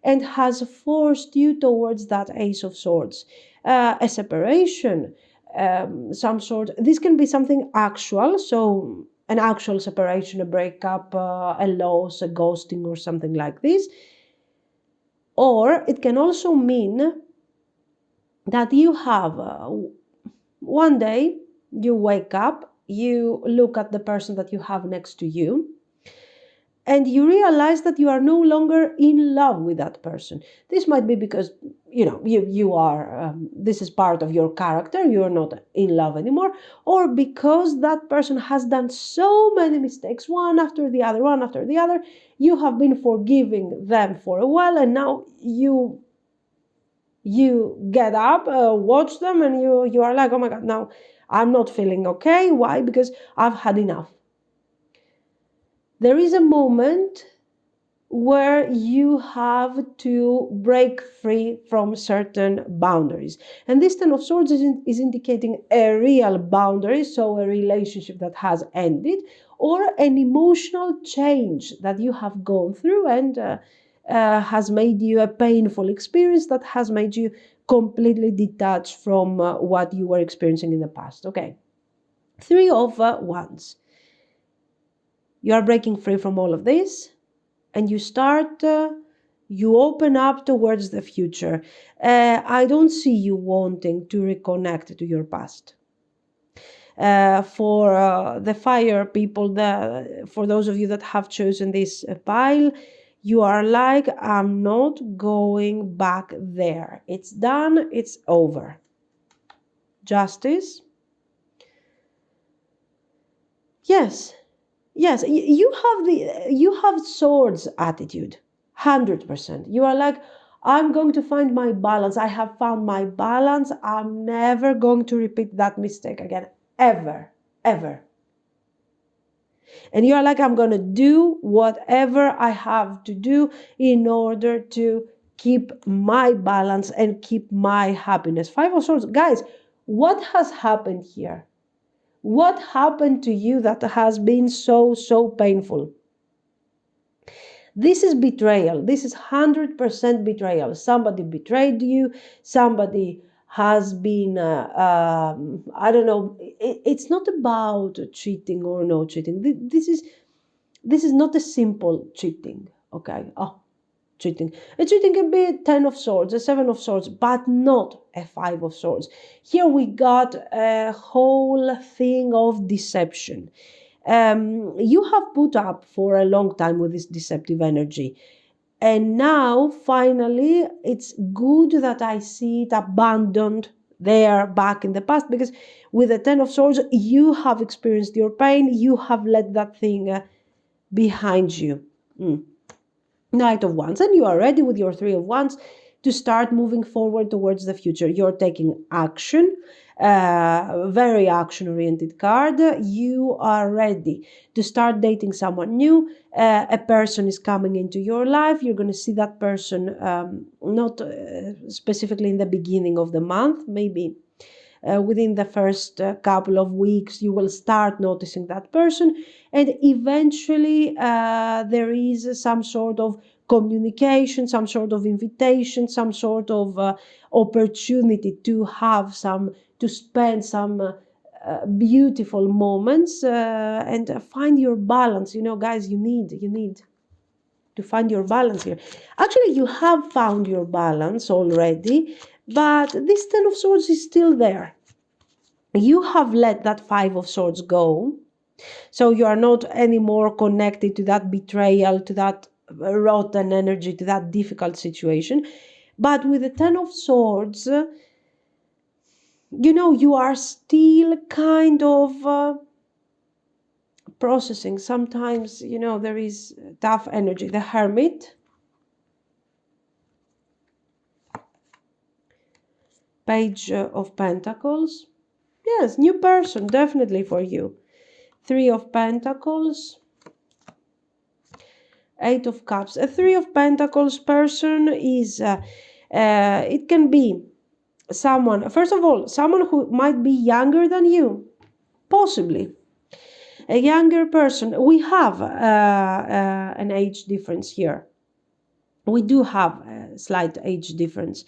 and has forced you towards that Ace of Swords. A separation, some sort. This can be something actual, so an actual separation, a breakup, a loss, a ghosting, or something like this. Or it can also mean that you have one day you wake up, you look at the person that you have next to you, and you realize that you are no longer in love with that person. This might be because you are this is part of your character, you are not in love anymore, or because that person has done so many mistakes, one after the other. You have been forgiving them for a while, and now you get up, watch them, and you are like, oh my God, now I'm not feeling okay. Why? Because I've had enough. There is a moment where you have to break free from certain boundaries. And this Ten of Swords is indicating a real boundary, so a relationship that has ended, or an emotional change that you have gone through and has made you a painful experience that has made you completely detached from what you were experiencing in the past. Okay. Three of Wands. You are breaking free from all of this, and you open up towards the future. I don't see you wanting to reconnect to your past. For the fire people, for those of you that have chosen this pile, you are like, I'm not going back there. It's done, it's over. Justice. Yes, you have swords attitude, 100%. You are like, I'm going to find my balance. I have found my balance. I'm never going to repeat that mistake again, ever. And you are like, I'm going to do whatever I have to do in order to keep my balance and keep my happiness. Five of Swords. Guys, what has happened here? What happened to you that has been so painful? This is betrayal. This is 100% betrayal. Somebody betrayed you. Somebody has been, I don't know. It's not about cheating or no cheating. This is not a simple cheating. Okay. Cheating. A cheating can be a 10 of Swords, a 7 of Swords, but not a 5 of Swords. Here we got a whole thing of deception. You have put up for a long time with this deceptive energy. And now, finally, it's good that I see it abandoned there back in the past, because with the 10 of Swords, you have experienced your pain. You have let that thing behind you. Knight of Wands, and you are ready with your Three of Wands to start moving forward towards the future. You're taking action, very action-oriented card. You are ready to start dating someone new. A person is coming into your life. You're going to see that person not specifically in the beginning of the month, maybe within the first couple of weeks, you will start noticing that person. And eventually there is some sort of communication, some sort of invitation, some sort of opportunity to spend some beautiful moments and find your balance. Guys, you need to find your balance here. Actually, you have found your balance already, but this Ten of Swords is still there. You have let that Five of Swords go, so you are not anymore connected to that betrayal, to that rotten energy, to that difficult situation. But with the Ten of Swords, you are still kind of processing. Sometimes, there is tough energy. The Hermit. Page of Pentacles. Yes, new person, definitely for you. Three of Pentacles. Eight of Cups. A Three of Pentacles person is, it can be someone, first of all, someone who might be younger than you, possibly. A younger person. We have an age difference here. We do have a slight age difference.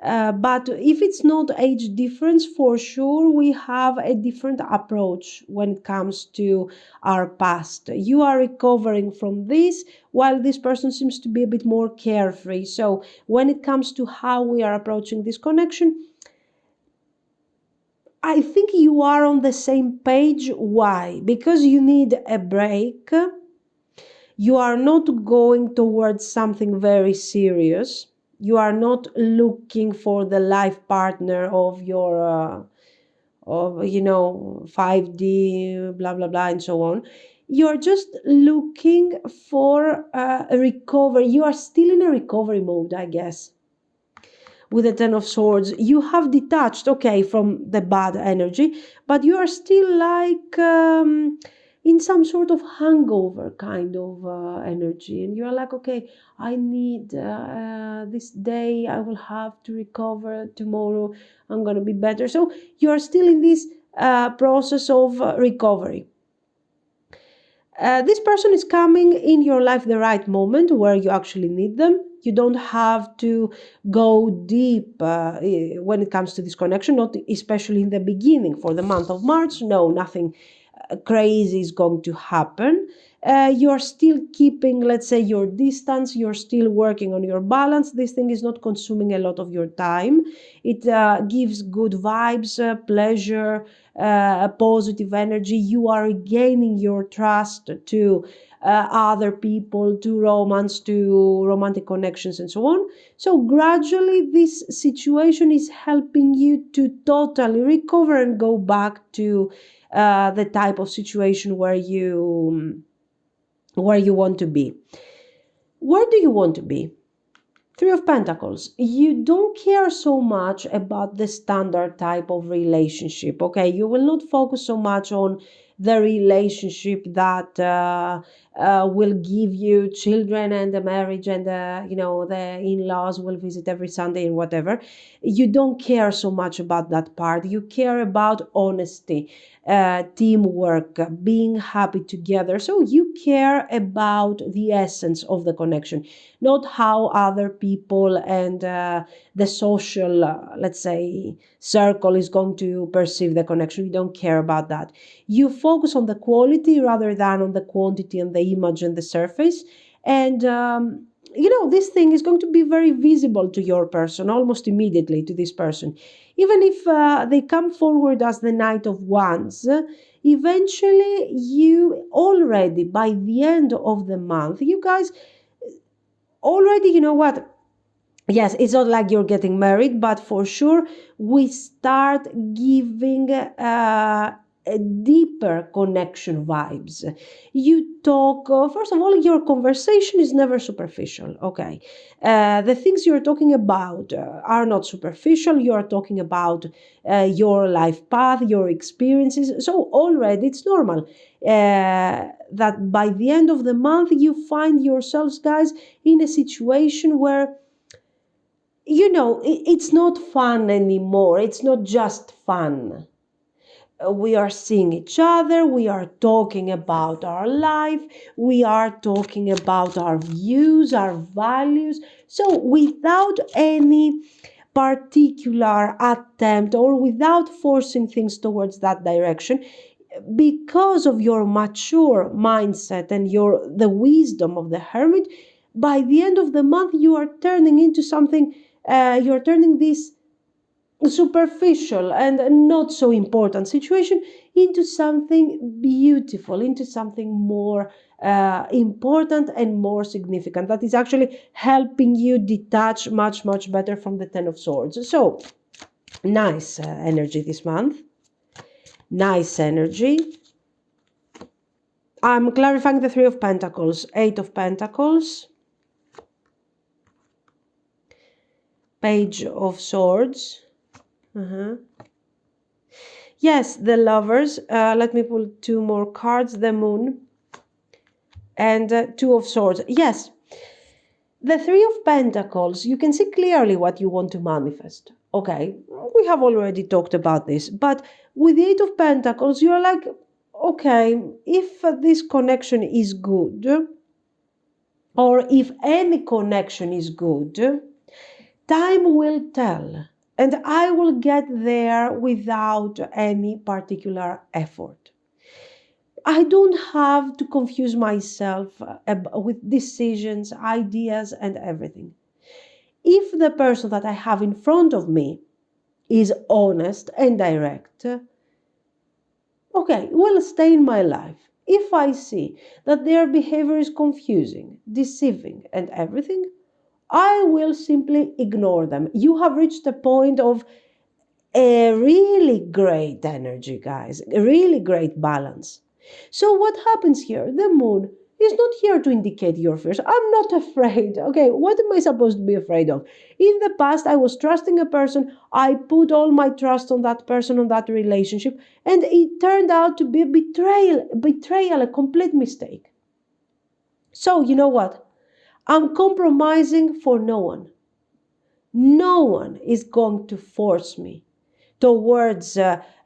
But if it's not age difference, for sure we have a different approach when it comes to our past. You are recovering from this, while this person seems to be a bit more carefree. So when it comes to how we are approaching this connection, I think you are on the same page. Why? Because you need a break. You are not going towards something very serious. You are not looking for the life partner of your, 5D, blah, blah, blah, and so on. You're just looking for a recovery. You are still in a recovery mode, I guess. With the Ten of Swords, you have detached, okay, from the bad energy, but you are still like in some sort of hangover kind of energy, and you're like, okay, I need this day, I will have to recover. Tomorrow I'm going to be better. So you're still in this process of recovery. This person is coming in your life the right moment where you actually need them. You don't have to go deep when it comes to this connection, not especially in the beginning for the month of March. No, nothing crazy is going to happen. You're still keeping, let's say, your distance. You're still working on your balance. This thing is not consuming a lot of your time. It gives good vibes, pleasure, positive energy. You are regaining your trust to other people, to romance, to romantic connections, and so on. So gradually this situation is helping you to totally recover and go back to the type of situation where you want to be. Where do you want to be? Three of Pentacles. You don't care so much about the standard type of relationship, okay? You will not focus so much on the relationship that will give you children and a marriage and, the in-laws will visit every Sunday and whatever. You don't care so much about that part. You care about honesty, teamwork, being happy together. So you care about the essence of the connection, not how other people and the social, let's say, circle is going to perceive the connection. You don't care about that. You focus on the quality rather than on the quantity and the image and the surface. And this thing is going to be very visible to your person almost immediately, to this person. Even if they come forward as the Knight of Wands, eventually you already, by the end of the month, you guys already, you know what? Yes, it's not like you're getting married, but for sure we start giving a deeper connection vibes. You talk, first of all, your conversation is never superficial, okay? The things you're talking about are not superficial. You're talking about your life path, your experiences. So already it's normal that by the end of the month you find yourselves, guys, in a situation where it's not fun anymore. It's not just fun. We are seeing each other. We are talking about our life. We are talking about our views, our values. So without any particular attempt or without forcing things towards that direction, because of your mature mindset and the wisdom of the hermit, by the end of the month you are turning into something. You're turning this superficial and not so important situation into something beautiful, into something more important and more significant, that is actually helping you detach much, much better from the Ten of Swords. So, nice energy this month. Nice energy. I'm clarifying the Three of Pentacles, Eight of Pentacles, Page of Swords. Yes, the Lovers. Let me pull two more cards. The Moon and Two of Swords. Yes, the Three of Pentacles. You can see clearly what you want to manifest. Okay, we have already talked about this. But with the Eight of Pentacles, you're like, okay, if this connection is good, or if any connection is good, time will tell. And I will get there without any particular effort. I don't have to confuse myself with decisions, ideas, and everything. If the person that I have in front of me is honest and direct, okay, will stay in my life. If I see that their behavior is confusing, deceiving, and everything, I will simply ignore them. You have reached a point of a really great energy, guys, a really great balance. So what happens here? The moon is not here to indicate your fears. I'm not afraid. Okay, what am I supposed to be afraid of? In the past, I was trusting a person. I put all my trust on that person, on that relationship, and it turned out to be a betrayal, a complete mistake. So you know what? I'm compromising for no one. No one is going to force me towards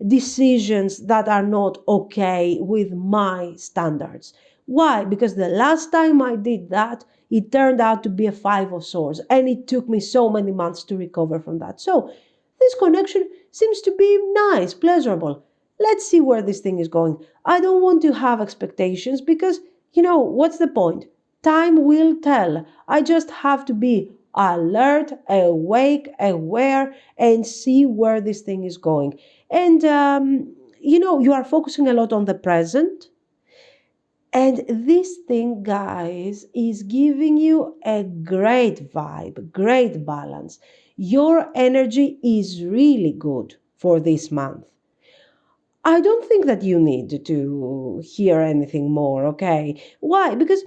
decisions that are not okay with my standards. Why? Because the last time I did that, it turned out to be a 5 of swords, and it took me so many months to recover from that. So this connection seems to be nice, pleasurable. Let's see where this thing is going. I don't want to have expectations because, what's the point? Time will tell. I just have to be alert, awake, aware, and see where this thing is going. And, you are focusing a lot on the present. And this thing, guys, is giving you a great vibe, great balance. Your energy is really good for this month. I don't think that you need to hear anything more, okay? Why? Because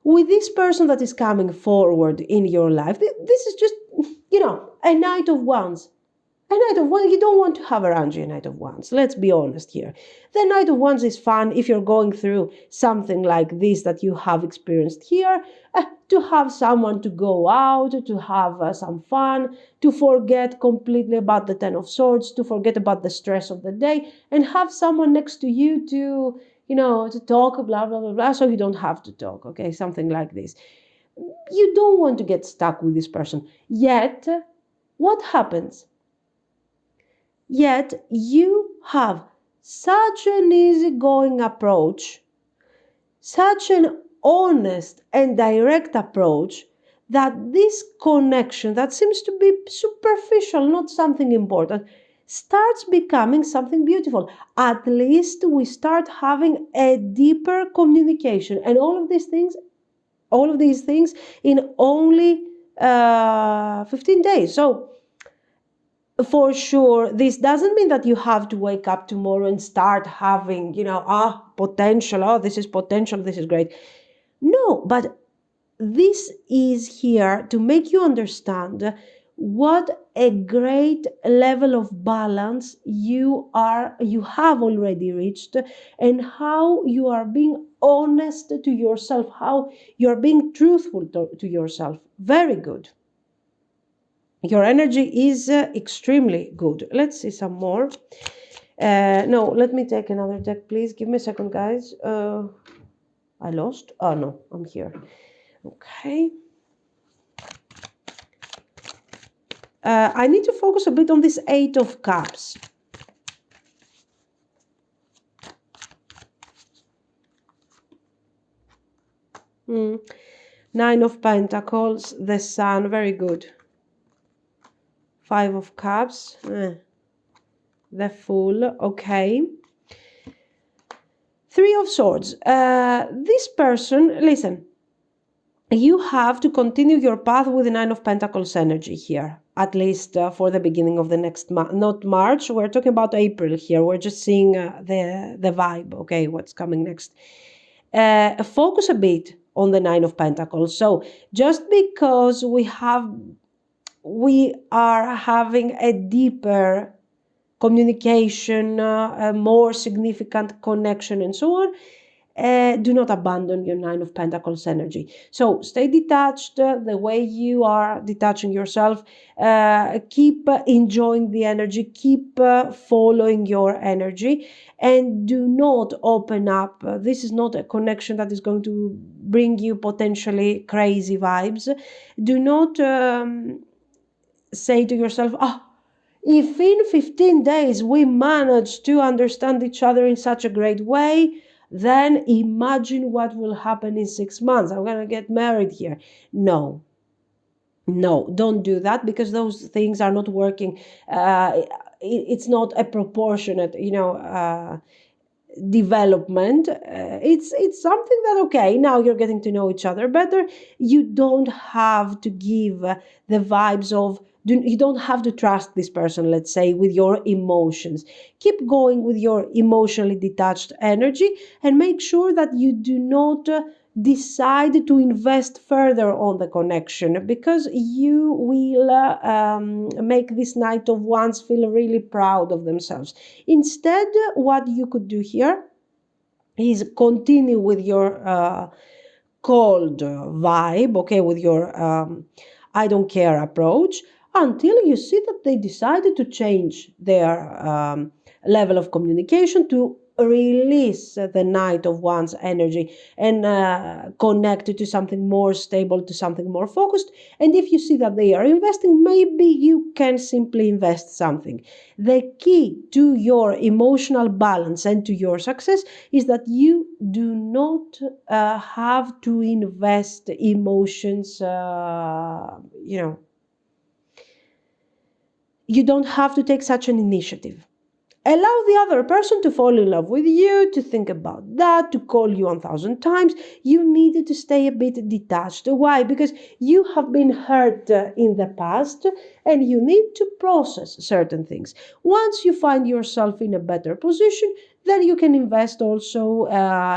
with this person that is coming forward in your life, this is just, a Knight of Wands. A Knight of Wands, you don't want to have around you a Knight of Wands. Let's be honest here. The Knight of Wands is fun if you're going through something like this that you have experienced here, to have someone to go out, to have some fun, to forget completely about the Ten of Swords, to forget about the stress of the day, and have someone next to you to talk, blah, blah, blah, blah, so you don't have to talk, okay? Something like this. You don't want to get stuck with this person. Yet, what happens? Yet, you have such an easygoing approach, such an honest and direct approach, that this connection that seems to be superficial, not something important, starts becoming something beautiful. At least we start having a deeper communication, and all of these things in only 15 days. So for sure, this doesn't mean that you have to wake up tomorrow and start having, potential. This is potential. This is great. No, but this is here to make you understand what a great level of balance you have already reached, and how you are being honest to yourself, how you are being truthful to yourself. Very good. Your energy is extremely good. Let's see some more. No, let me take another deck, please. Give me a second, guys. I lost. Oh, no, I'm here. Okay. I need to focus a bit on this 8 of Cups. Nine of Pentacles, the Sun, very good. 5 of Cups, the Fool, okay. 3 of Swords. This person, listen, you have to continue your path with the 9 of Pentacles energy here, at least for the beginning of the next month. Not March, we're talking about April here. We're just seeing the vibe, okay, what's coming next. Focus a bit on the 9 of Pentacles. So just because we are having a deeper communication, a more significant connection, and so on, do not abandon your 9 of Pentacles energy. So stay detached the way you are detaching yourself. Keep enjoying the energy. Keep following your energy. And do not open up. This is not a connection that is going to bring you potentially crazy vibes. Do not say to yourself, if in 15 days we manage to understand each other in such a great way, then imagine what will happen in 6 months. I'm going to get married here. No. No, don't do that, because those things are not working. It's not a proportionate, development. It's something that, okay, now you're getting to know each other better. You don't have to give the vibes of, you don't have to trust this person, let's say, with your emotions. Keep going with your emotionally detached energy, and make sure that you do not decide to invest further on the connection, because you will make this Knight of Wands feel really proud of themselves. Instead, what you could do here is continue with your cold vibe, okay, with your I don't care approach, until you see that they decided to change their level of communication, to release the Knight of Wands energy and connect it to something more stable, to something more focused. And if you see that they are investing, maybe you can simply invest something. The key to your emotional balance and to your success is that you do not have to invest emotions, you don't have to take such an initiative. Allow the other person to fall in love with you, to think about that, to call you 1,000 times. You needed to stay a bit detached. Why? Because you have been hurt in the past, and you need to process certain things. Once you find yourself in a better position, then you can invest also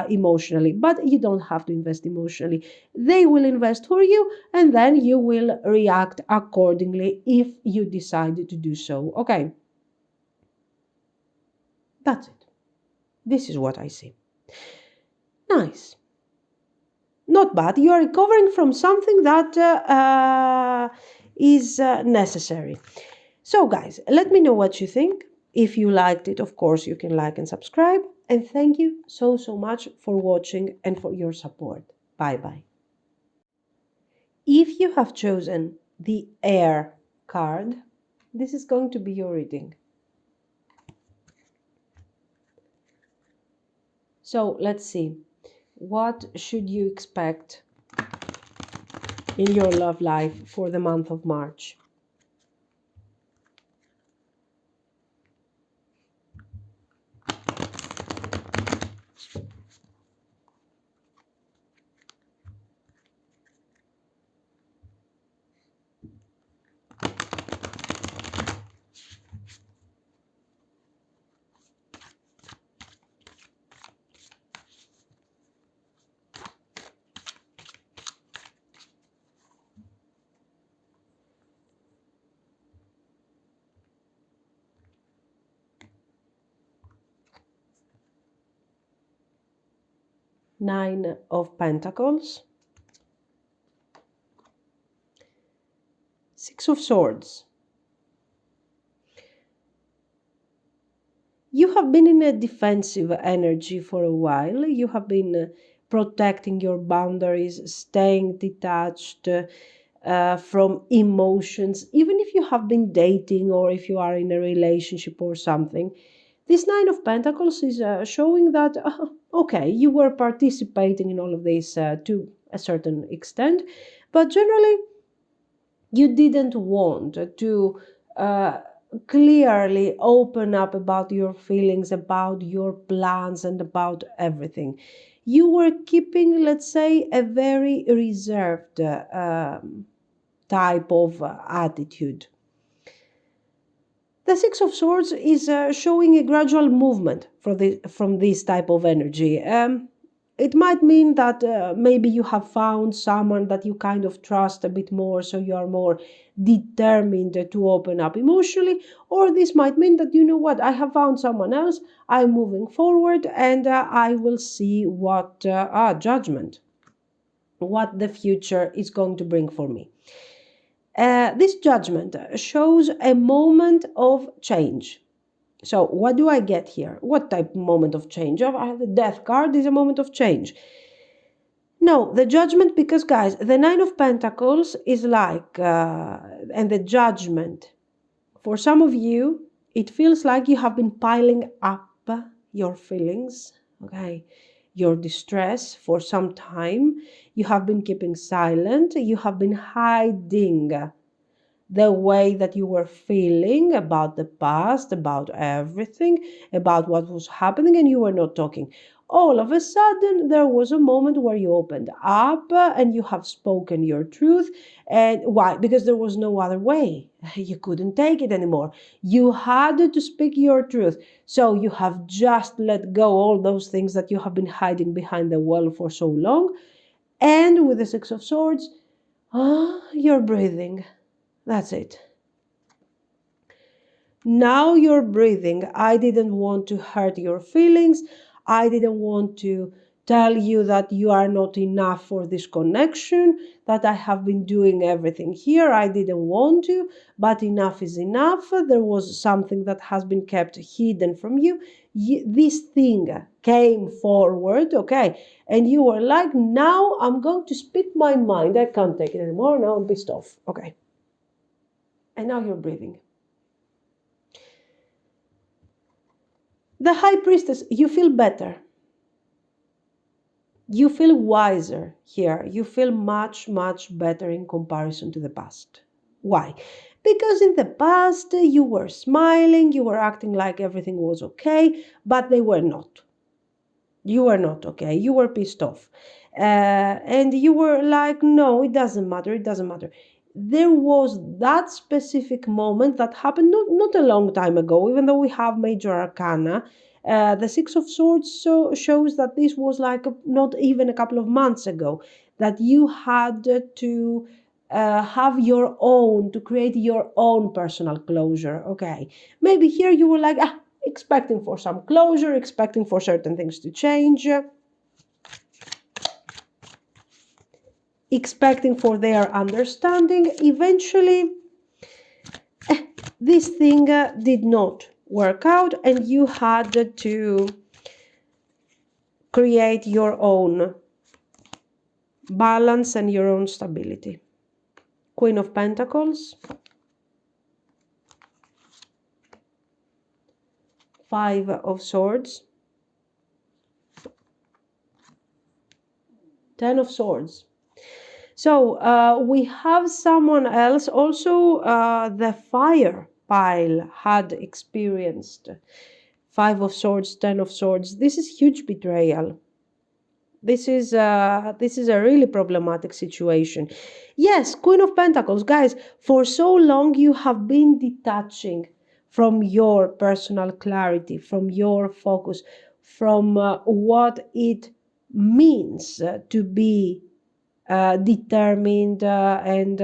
emotionally. But you don't have to invest emotionally. They will invest for you, and then you will react accordingly if you decide to do so. Okay. That's it. This is what I see. Nice. Not bad. You are recovering from something that is necessary. So, guys, let me know what you think. If you liked it, of course, you can like and subscribe. And thank you so, so much for watching and for your support. Bye-bye. If you have chosen the Air card, this is going to be your reading. So let's see. What should you expect in your love life for the month of March? Nine of Pentacles, Six of Swords. You have been in a defensive energy for a while. You have been protecting your boundaries, staying detached from emotions, even if you have been dating or if you are in a relationship or something. This Nine of Pentacles is showing that, okay, you were participating in all of this to a certain extent, but generally you didn't want to clearly open up about your feelings, about your plans, and about everything. You were keeping, let's say, a very reserved type of attitude. The Six of Swords is showing a gradual movement from this type of energy. It might mean that maybe you have found someone that you kind of trust a bit more, so you are more determined to open up emotionally. Or this might mean that, you know what, I have found someone else, I'm moving forward, and I will see what judgment, what the future is going to bring for me. This judgment shows a moment of change. So what do I get here? What type of moment of change? The Death card is a moment of change. No, the judgment, because guys, the Nine of Pentacles is like, and the judgment, for some of you, it feels like you have been piling up your feelings, okay? your distress for some time. You have been keeping silent. You have been hiding the way that you were feeling about the past, about everything, about what was happening, and you were not talking. All of a sudden, there was a moment where you opened up and you have spoken your truth. And why? Because there was no other way. You couldn't take it anymore. You had to speak your truth. So you have just let go all those things that you have been hiding behind the wall for so long. And with the Six of Swords, you're breathing. That's it. Now you're breathing. I didn't want to hurt your feelings. I didn't want to tell you that you are not enough for this connection, that I have been doing everything here. I didn't want to, but enough is enough. There was something that has been kept hidden from you. This thing came forward, okay? And you were like, now I'm going to speak my mind. I can't take it anymore. Now I'm pissed off, okay? And now you're breathing. The High Priestess, you feel better. You feel wiser here. You feel much, much better in comparison to the past. Why? Because in the past, you were smiling, you were acting like everything was okay, but they were not. You were not okay. You were pissed off. And you were like, no, it doesn't matter. It doesn't matter. There was that specific moment that happened not a long time ago, even though we have major arcana. The Six of Swords shows that this was like not even a couple of months ago, that you had to have your own, to create your own personal closure. Okay, maybe here you were like, expecting for some closure, expecting for certain things to change, expecting for their understanding. Eventually, this thing did not work out, and you had to create your own balance and your own stability. Queen of Pentacles, Five of Swords, Ten of Swords. So we have someone else also, the fire pile had experienced Five of Swords, Ten of Swords. This is huge betrayal. This is a really problematic situation. Yes, Queen of Pentacles, guys, for so long you have been detaching from your personal clarity, from your focus, from what it means to be determined and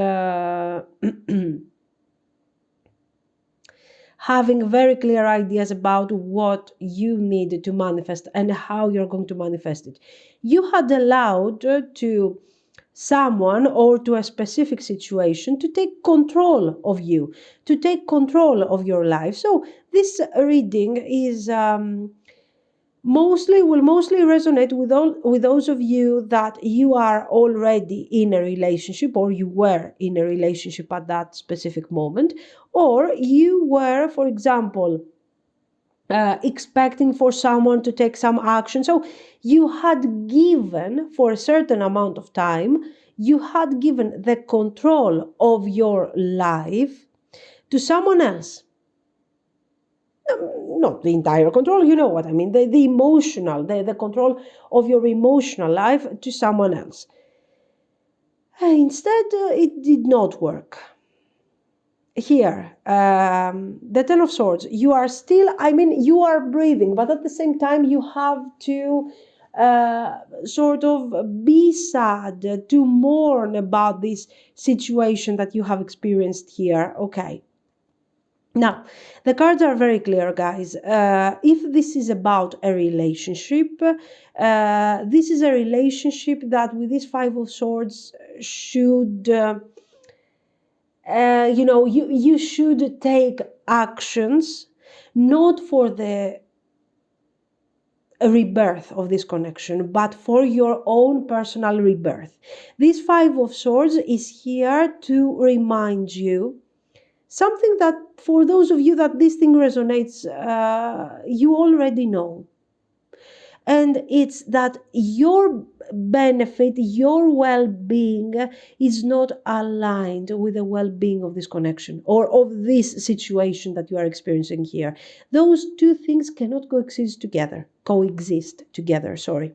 having very clear ideas about what you need to manifest and how you're going to manifest it. You had allowed to someone or to a specific situation to take control of you, to take control of your life. So this reading is will mostly resonate with those of you that you are already in a relationship, or you were in a relationship at that specific moment, or you were, for example, expecting for someone to take some action. So you had given, for a certain amount of time, you had given the control of your life to someone else. Not the entire control, you know what I mean, the emotional, the control of your emotional life to someone else. Instead, it did not work. Here, the Ten of Swords, you are still, you are breathing, but at the same time, you have to sort of be sad, to mourn about this situation that you have experienced here. Okay. Now, the cards are very clear, guys. If this is about a relationship, this is a relationship that with this Five of Swords should, you should take actions, not for the rebirth of this connection, but for your own personal rebirth. This Five of Swords is here to remind you something that, for those of you that this thing resonates, you already know. And it's that your benefit, your well-being is not aligned with the well-being of this connection or of this situation that you are experiencing here. Those two things cannot coexist together, sorry.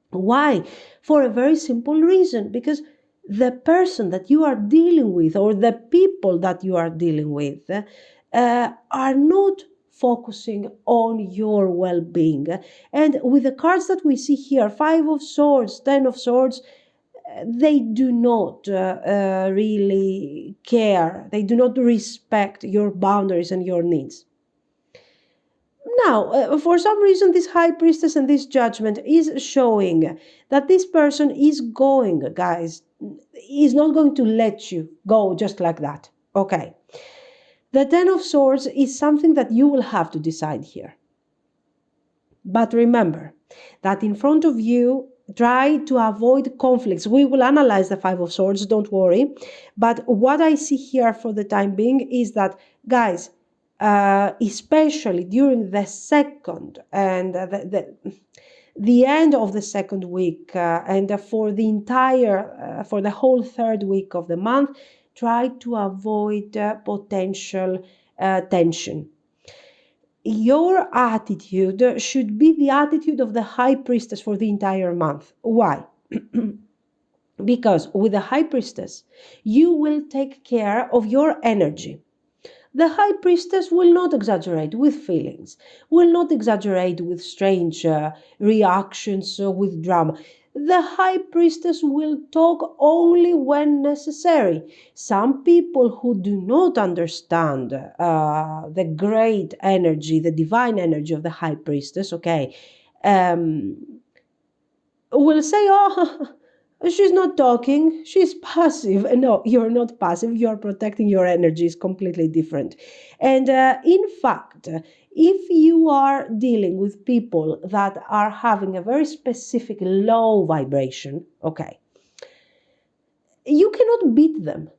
Why? For a very simple reason, because the person that you are dealing with or the people that you are dealing with are not focusing on your well-being. And with the cards that we see here, 5 of Swords, 10 of Swords, they do not really care. They do not respect your boundaries and your needs. Now, for some reason, this High Priestess and this Judgment is showing that this person is going, guys, is not going to let you go just like that. Okay. The 10 of Swords is something that you will have to decide here. But remember that in front of you, try to avoid conflicts. We will analyze the 5 of Swords, don't worry. But what I see here for the time being is that, guys, especially during the second and the end of the second week and for the whole third week of the month, try to avoid potential tension. Your attitude should be the attitude of the High Priestess for the entire month. Why? Because with the High Priestess, you will take care of your energy. The High Priestess will not exaggerate with feelings, will not exaggerate with strange reactions, with drama. The High Priestess will talk only when necessary. Some people who do not understand the great energy, the divine energy of the High Priestess, okay, will say, oh, she's not talking, she's passive. No, you're not passive, you're protecting your energy. Is completely different. And in fact, if you are dealing with people that are having a very specific low vibration, okay, you cannot beat them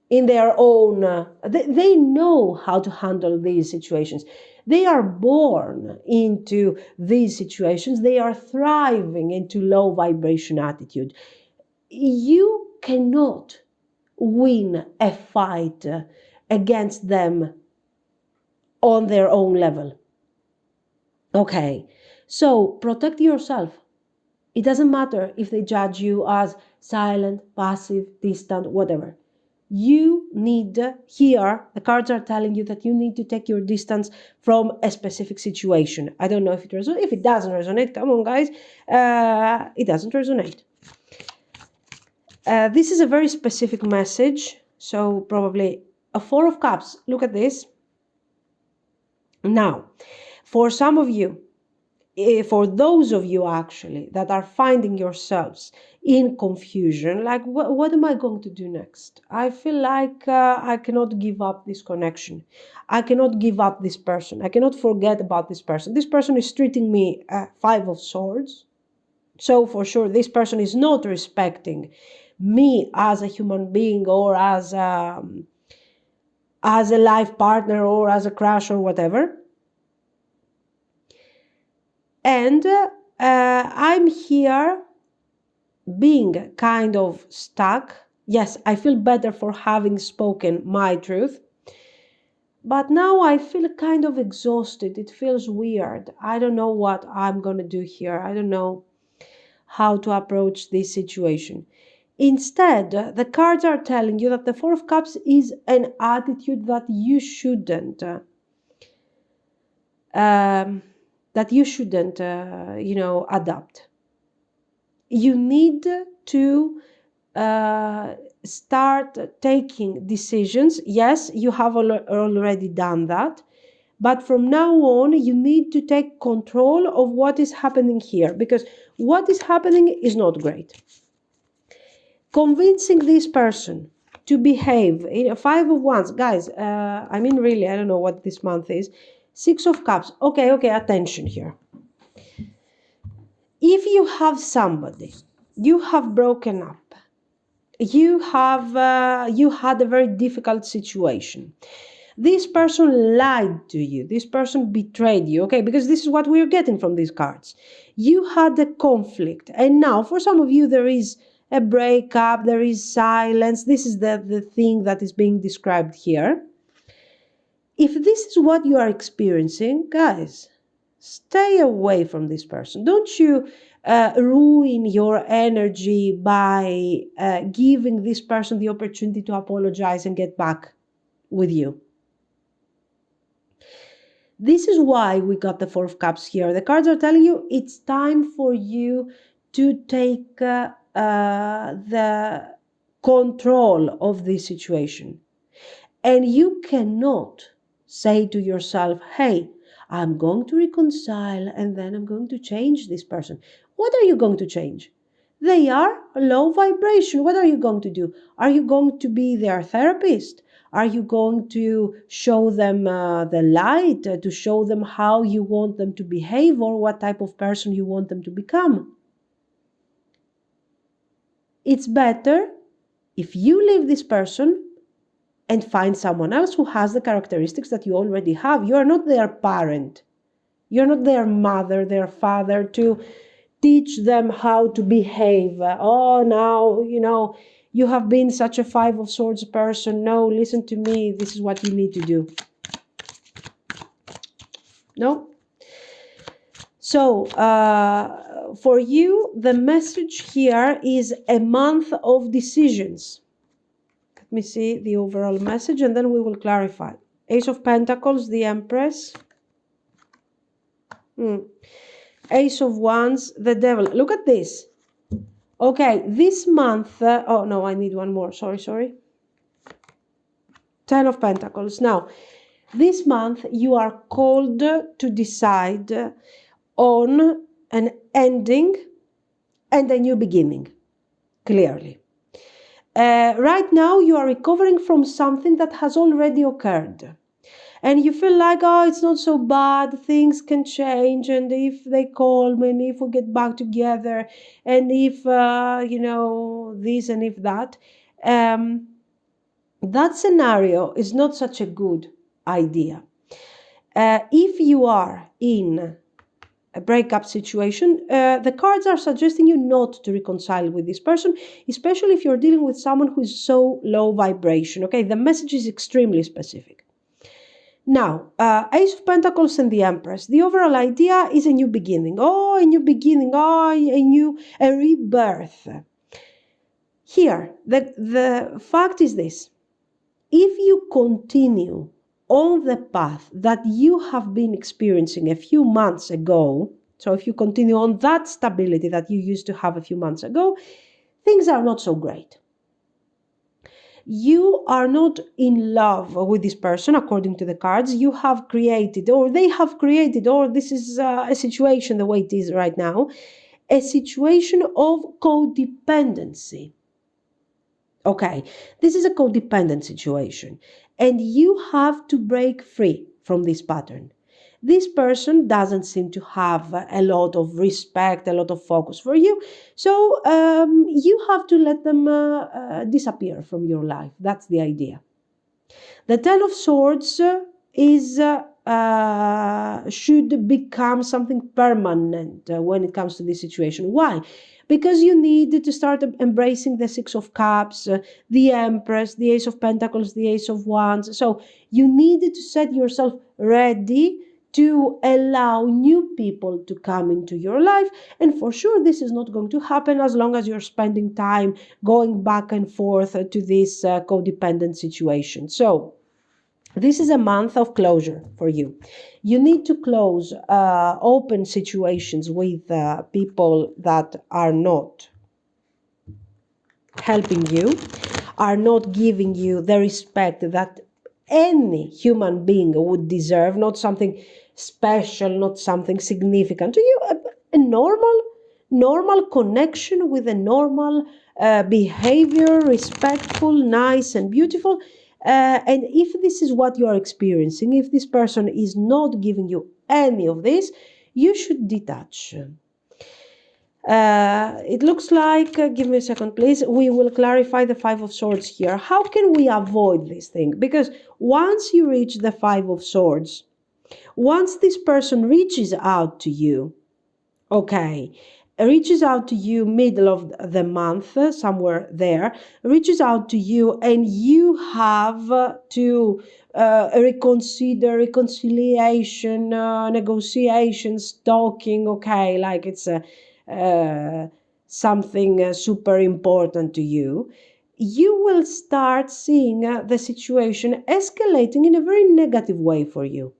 in their own, they know how to handle these situations. They are born into these situations. They are thriving into low vibration attitude. You cannot win a fight against them on their own level. Okay, so protect yourself. It doesn't matter if they judge you as silent, passive, distant, whatever. You need, here, the cards are telling you that you need to take your distance from a specific situation. I don't know if it resonates. If it doesn't resonate, come on, guys, it doesn't resonate. This is a very specific message, so probably a 4 of Cups. Look at this. Now, for some of you, for those of you actually that are finding yourselves in confusion, like what am I going to do next? I feel like I cannot give up this connection. I cannot give up this person. I cannot forget about this person. This person is treating me 5 of Swords. So for sure, this person is not respecting me as a human being or as a life partner or as a crush or whatever. And I'm here being kind of stuck. Yes, I feel better for having spoken my truth. But now I feel kind of exhausted. It feels weird. I don't know what I'm going to do here. I don't know how to approach this situation. Instead, the cards are telling you that the 4 of Cups is an attitude that you shouldn't adopt. You need to start taking decisions. Yes, you have already done that. But from now on, you need to take control of what is happening here, because what is happening is not great. Convincing this person to behave, 5 of Wands, guys, really, I don't know what this month is. 6 of Cups, okay, attention here. If you have somebody, you have broken up, you had a very difficult situation, This person lied to you. This person betrayed you, okay? Because this is what we're getting from these cards. You had a conflict, and now for some of you there is a breakup, there is silence. This is the thing that is being described here. If this is what you are experiencing, guys, stay away from this person. Don't you ruin your energy by giving this person the opportunity to apologize and get back with you. This is why we got the Four of Cups here. The cards are telling you it's time for you to take the control of this situation. And you cannot say to yourself, hey, I'm going to reconcile and then I'm going to change this person. What are you going to change? They are low vibration. What are you going to do? Are you going to be their therapist? Are you going to show them the light, to show them how you want them to behave or what type of person you want them to become? It's better if you leave this person and find someone else who has the characteristics that you already have. You are not their parent. You're not their mother, their father, to teach them how to behave. Oh, now, you have been such a Five of Swords person. No, listen to me. This is what you need to do. No? So, for you, the message here is a month of decisions. Let me see the overall message and then we will clarify. Ace of Pentacles, the Empress. Ace of Wands, the Devil. Look at this. Okay, this month, oh no, I need one more, sorry. Ten of Pentacles. Now, this month you are called to decide on an ending and a new beginning, clearly. Right now you are recovering from something that has already occurred. And you feel like, oh, it's not so bad, things can change, and if they call me, and if we get back together, and if, this and if that, that scenario is not such a good idea. If you are in a breakup situation, the cards are suggesting you not to reconcile with this person, especially if you're dealing with someone who is so low vibration, okay? The message is extremely specific. Now, Ace of Pentacles and the Empress. The overall idea is a new beginning. Oh, a new beginning. Oh, a rebirth. Here, the fact is this. If you continue on the path that you have been experiencing a few months ago, so if you continue on that stability that you used to have a few months ago, things are not so great. You are not in love with this person, according to the cards. You have created, or they have created, or this is a situation the way it is right now, a situation of codependency. Okay, this is a codependent situation, and you have to break free from this pattern. This person doesn't seem to have a lot of respect, a lot of focus for you. So you have to let them disappear from your life. That's the idea. The Ten of Swords should become something permanent when it comes to this situation. Why? Because you need to start embracing the Six of Cups, the Empress, the Ace of Pentacles, the Ace of Wands. So you need to set yourself ready to allow new people to come into your life. And for sure, this is not going to happen as long as you're spending time going back and forth to this codependent situation. So this is a month of closure for you. You need to close open situations with people that are not helping you, are not giving you the respect that any human being would deserve, not something special, not something significant to you, a normal connection with a normal behavior, respectful, nice and beautiful. And if this is what you are experiencing, if this person is not giving you any of this, you should detach. It looks like, give me a second, please. We will clarify the Five of Swords here. How can we avoid this thing? Because once you reach the Five of Swords, once this person reaches out to you, okay, reaches out to you middle of the month, somewhere there, reaches out to you, and you have to reconsider reconciliation, negotiations, talking, okay, like it's something super important to you, you will start seeing the situation escalating in a very negative way for you.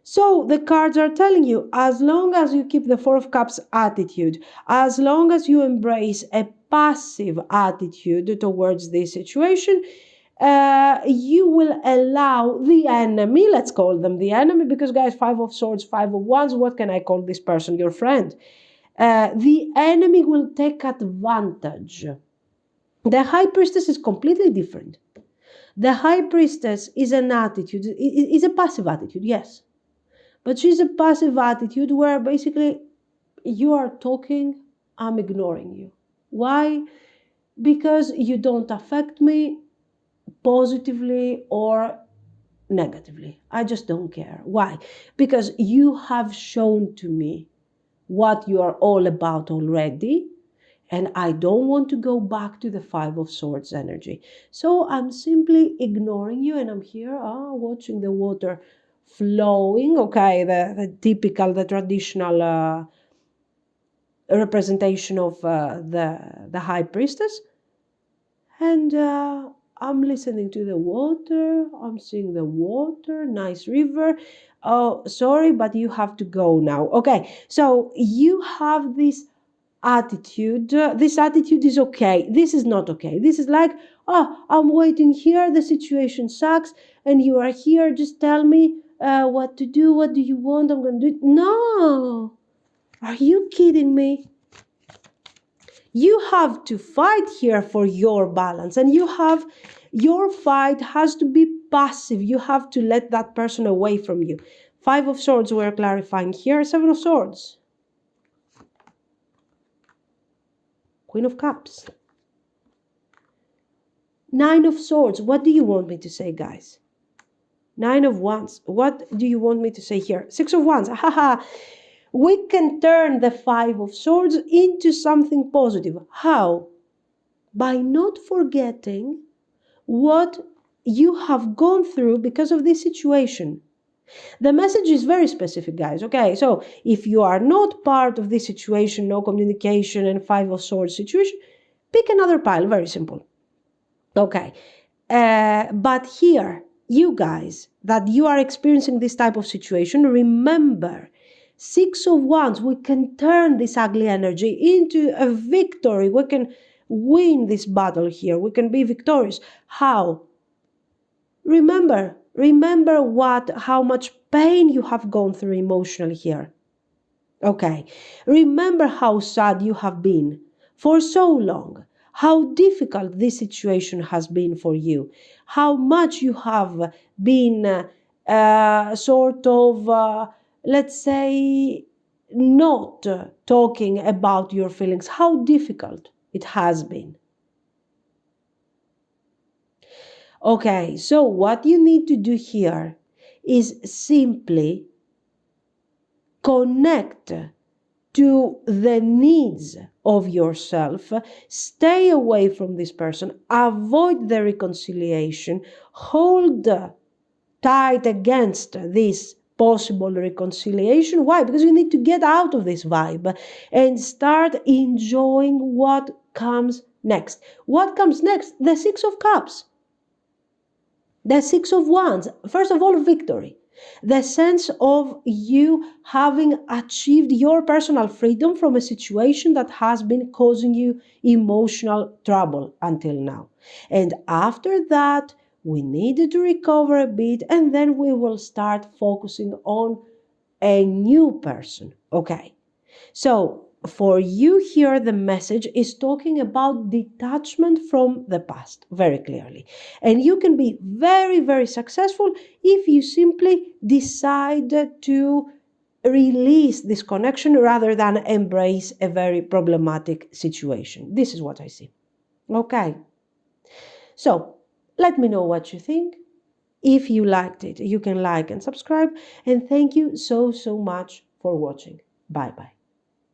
So the cards are telling you, as long as you keep the Four of Cups attitude, as long as you embrace a passive attitude towards this situation, you will allow the enemy, let's call them the enemy, because guys, Five of Swords, Five of Wands, what can I call this person? Your friend. The enemy will take advantage. The High Priestess is completely different. The High Priestess is an attitude, is a passive attitude, yes. But she's a passive attitude where basically you are talking, I'm ignoring you. Why? Because you don't affect me positively or negatively. I just don't care. Why? Because you have shown to me what you are all about already, and I don't want to go back to the Five of Swords energy. So I'm simply ignoring you, and I'm here watching the water flowing, okay, the typical, the traditional representation of the High Priestess. And I'm listening to the water, I'm seeing the water, nice river. Oh, sorry, but you have to go now. Okay, so you have this attitude. This attitude is okay. This is not okay. This is like, I'm waiting here, the situation sucks, and you are here, just tell me what to do, what do you want, I'm going to do it. No! Are you kidding me? You have to fight here for your balance, and your fight has to be passive. You have to let that person away from you. Five of Swords we're clarifying here, Seven of Swords. Queen of Cups. Nine of Swords. What do you want me to say, guys? Nine of Wands. What do you want me to say here? Six of Wands. Haha. We can turn the Five of Swords into something positive. How? By not forgetting what you have gone through because of this situation. The message is very specific, guys. Okay, so if you are not part of this situation, no communication and Five of Swords situation, pick another pile. Very simple. Okay, but here, you guys, that you are experiencing this type of situation, remember, Six of Wands, we can turn this ugly energy into a victory. We can win this battle here. We can be victorious. How? Remember how much pain you have gone through emotionally here. Okay. Remember how sad you have been for so long. How difficult this situation has been for you. How much you have been let's say, not talking about your feelings. How difficult it has been. Okay, so what you need to do here is simply connect to the needs of yourself, stay away from this person, avoid the reconciliation, hold tight against this possible reconciliation. Why? Because you need to get out of this vibe and start enjoying what comes next. What comes next? The Six of Cups. The Six of Wands. First of all, victory. The sense of you having achieved your personal freedom from a situation that has been causing you emotional trouble until now. And after that, we needed to recover a bit, and then we will start focusing on a new person. Okay. So for you here, the message is talking about detachment from the past, very clearly. And you can be very, very successful if you simply decide to release this connection rather than embrace a very problematic situation. This is what I see. Okay. So let me know what you think. If you liked it, you can like and subscribe. And thank you so much for watching. Bye bye.